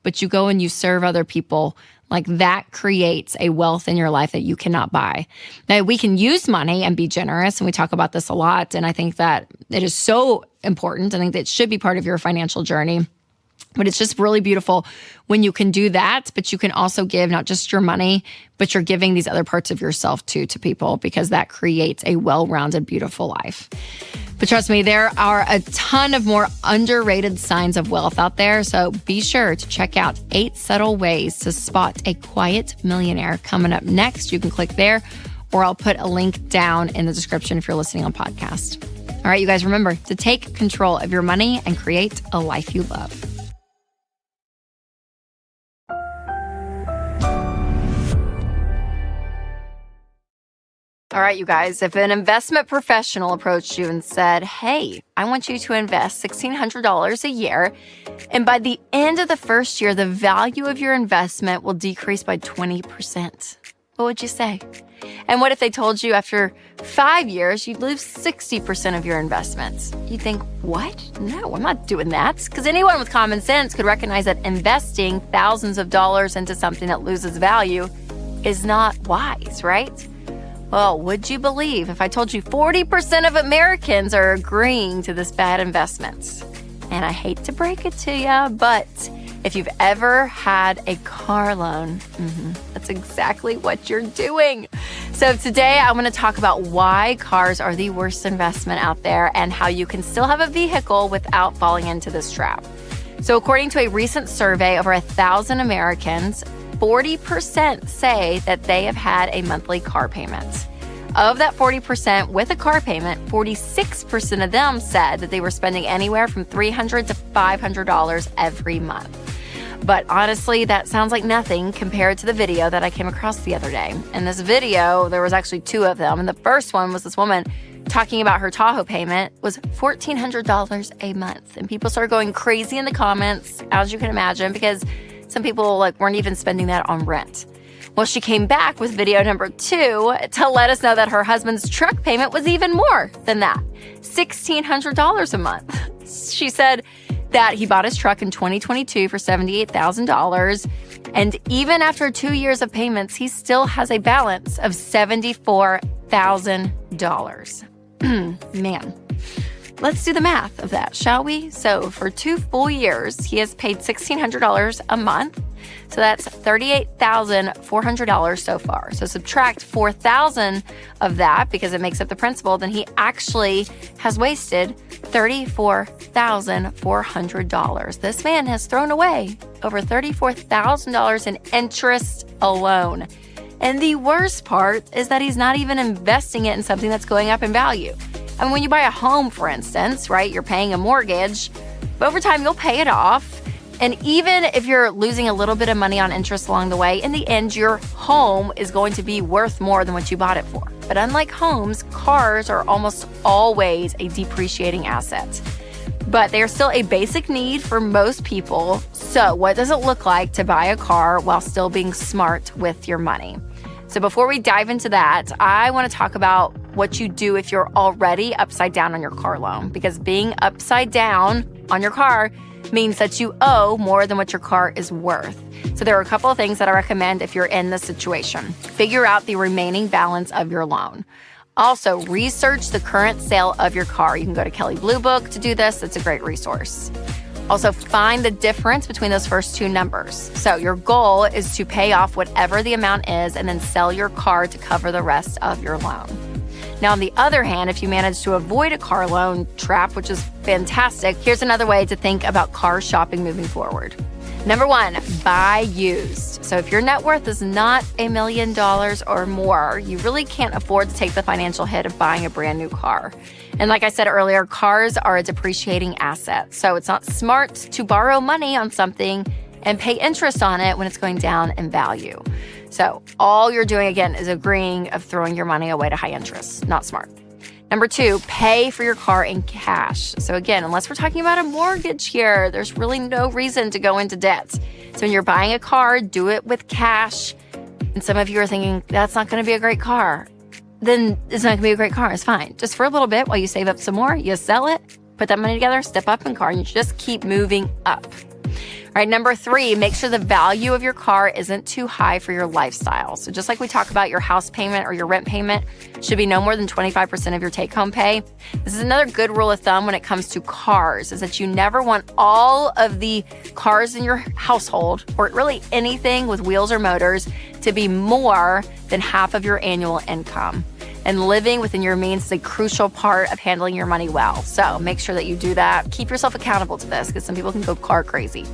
but you go and you serve other people. Like that creates a wealth in your life that you cannot buy. Now, we can use money and be generous, and we talk about this a lot, and I think that it is so important. I think that it should be part of your financial journey. But it's just really beautiful when you can do that, but you can also give not just your money, but you're giving these other parts of yourself too to people, because that creates a well-rounded, beautiful life. But trust me, there are a ton of more underrated signs of wealth out there. So be sure to check out 8 subtle ways to spot a quiet millionaire coming up next. You can click there, or I'll put a link down in the description if you're listening on podcast. All right, you guys, remember to take control of your money and create a life you love. All right, you guys, if an investment professional approached you and said, hey, I want you to invest $1,600 a year, and by the end of the first year, the value of your investment will decrease by 20%, what would you say? And what if they told you after 5 years, you'd lose 60% of your investments? You'd think, what? No, I'm not doing that. Because anyone with common sense could recognize that investing thousands of dollars into something that loses value is not wise, right? Well, would you believe if I told you 40% of Americans are agreeing to this bad investment? And I hate to break it to you, but if you've ever had a car loan, that's exactly what you're doing. So today I want to talk about why cars are the worst investment out there and how you can still have a vehicle without falling into this trap. So according to a recent survey, over 1,000 Americans, 40% say that they have had a monthly car payment. Of that 40% with a car payment, 46% of them said that they were spending anywhere from $300 to $500 every month. But honestly, that sounds like nothing compared to the video that I came across the other day. In this video, there was actually 2 of them. And the first one was this woman talking about her Tahoe payment was $1,400 a month. And people started going crazy in the comments, as you can imagine, because some people weren't even spending that on rent. Well, she came back with video number 2 to let us know that her husband's truck payment was even more than that, $1,600 a month. She said that he bought his truck in 2022 for $78,000. And even after 2 years of payments, he still has a balance of $74,000. Man. Let's do the math of that, shall we? So for 2 full years, he has paid $1,600 a month. So that's $38,400 so far. So subtract $4,000 of that because it makes up the principal, then he actually has wasted $34,400. This man has thrown away over $34,000 in interest alone. And the worst part is that he's not even investing it in something that's going up in value. I mean, when you buy a home, for instance, right, you're paying a mortgage, but over time you'll pay it off. And even if you're losing a little bit of money on interest along the way, in the end, your home is going to be worth more than what you bought it for. But unlike homes, cars are almost always a depreciating asset. But they are still a basic need for most people. So what does it look like to buy a car while still being smart with your money? So before we dive into that, I want to talk about what you do if you're already upside down on your car loan, because being upside down on your car means that you owe more than what your car is worth. So there are a couple of things that I recommend if you're in this situation. Figure out the remaining balance of your loan. Also, research the current sale of your car. You can go to Kelley Blue Book to do this. It's a great resource. Also, find the difference between those first 2 numbers. So your goal is to pay off whatever the amount is and then sell your car to cover the rest of your loan. Now, on the other hand, if you manage to avoid a car loan trap, which is fantastic, here's another way to think about car shopping moving forward. Number 1, buy used. So if your net worth is not $1 million or more, you really can't afford to take the financial hit of buying a brand new car. And like I said earlier, cars are a depreciating asset. So it's not smart to borrow money on something and pay interest on it when it's going down in value. So all you're doing, again, is agreeing of throwing your money away to high interest. Not smart. Number 2, pay for your car in cash. So again, unless we're talking about a mortgage here, there's really no reason to go into debt. So when you're buying a car, do it with cash. And some of you are thinking, that's not going to be a great car. Then it's not going to be a great car. It's fine. Just for a little bit while you save up some more, you sell it, put that money together, step up in car, and you just keep moving up. All right, number 3, make sure the value of your car isn't too high for your lifestyle. So just like we talk about your house payment or your rent payment should be no more than 25% of your take-home pay. This is another good rule of thumb when it comes to cars, is that you never want all of the cars in your household, or really anything with wheels or motors, to be more than half of your annual income. And living within your means is a crucial part of handling your money well. So make sure that you do that. Keep yourself accountable to this, because some people can go car crazy.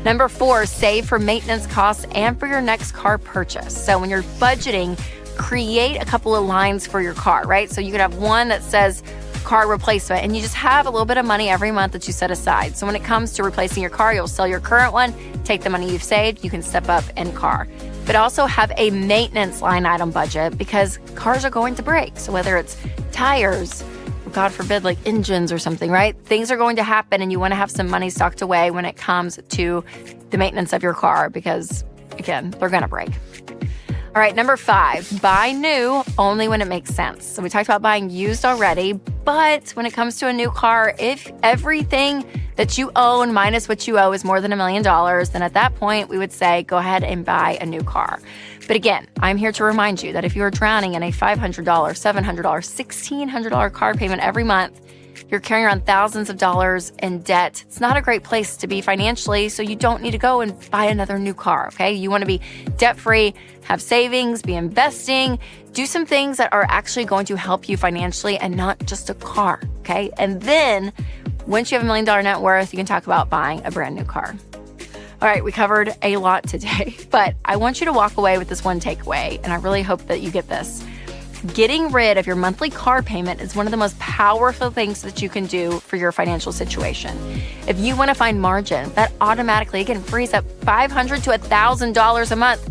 Number 4, save for maintenance costs and for your next car purchase. So when you're budgeting, create a couple of lines for your car, right? So you could have one that says car replacement, and you just have a little bit of money every month that you set aside. So when it comes to replacing your car, you'll sell your current one, take the money you've saved, you can step up in car. But also have a maintenance line item budget, because cars are going to break. So whether it's tires, God forbid, like engines or something, right? Things are going to happen, and you want to have some money stocked away when it comes to the maintenance of your car, because again, they're going to break. All right, number 5, buy new only when it makes sense. So we talked about buying used already, but when it comes to a new car, if everything that you own minus what you owe is more than $1 million, then at that point, we would say go ahead and buy a new car. But again, I'm here to remind you that if you are drowning in a $500, $700, $1,600 car payment every month, you're carrying around thousands of dollars in debt. It's not a great place to be financially, so you don't need to go and buy another new car, okay? You want to be debt-free, have savings, be investing, do some things that are actually going to help you financially and not just a car, okay? And then once you have $1 million net worth, you can talk about buying a brand new car. All right, we covered a lot today, but I want you to walk away with this one takeaway, and I really hope that you get this. Getting rid of your monthly car payment is one of the most powerful things that you can do for your financial situation. If you want to find margin, that automatically, again, frees up $500 to $1,000 a month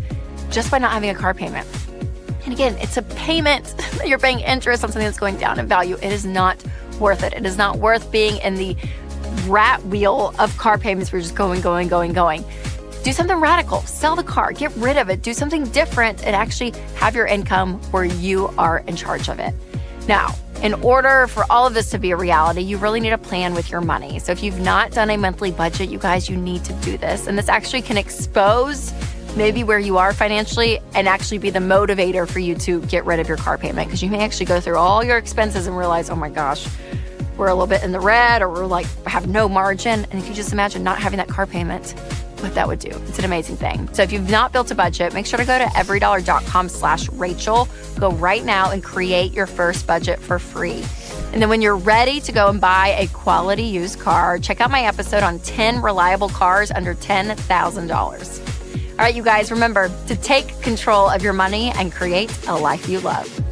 just by not having a car payment. And again, it's a payment that you're paying interest on something that's going down in value. It is not worth it. It is not worth being in the rat wheel of car payments where you're just going. Do something radical. Sell the car. Get rid of it. Do something different and actually have your income where you are in charge of it. Now, in order for all of this to be a reality, you really need a plan with your money. So if you've not done a monthly budget, you guys, you need to do this. And this actually can expose maybe where you are financially and actually be the motivator for you to get rid of your car payment, because you may actually go through all your expenses and realize, oh my gosh, we're a little bit in the red, or we're like have no margin. And if you just imagine not having that car payment, what that would do. It's an amazing thing. So if you've not built a budget, make sure to go to everydollar.com/Rachel. Go right now and create your first budget for free. And then when you're ready to go and buy a quality used car, check out my episode on 10 reliable cars under $10,000. All right, you guys, remember to take control of your money and create a life you love.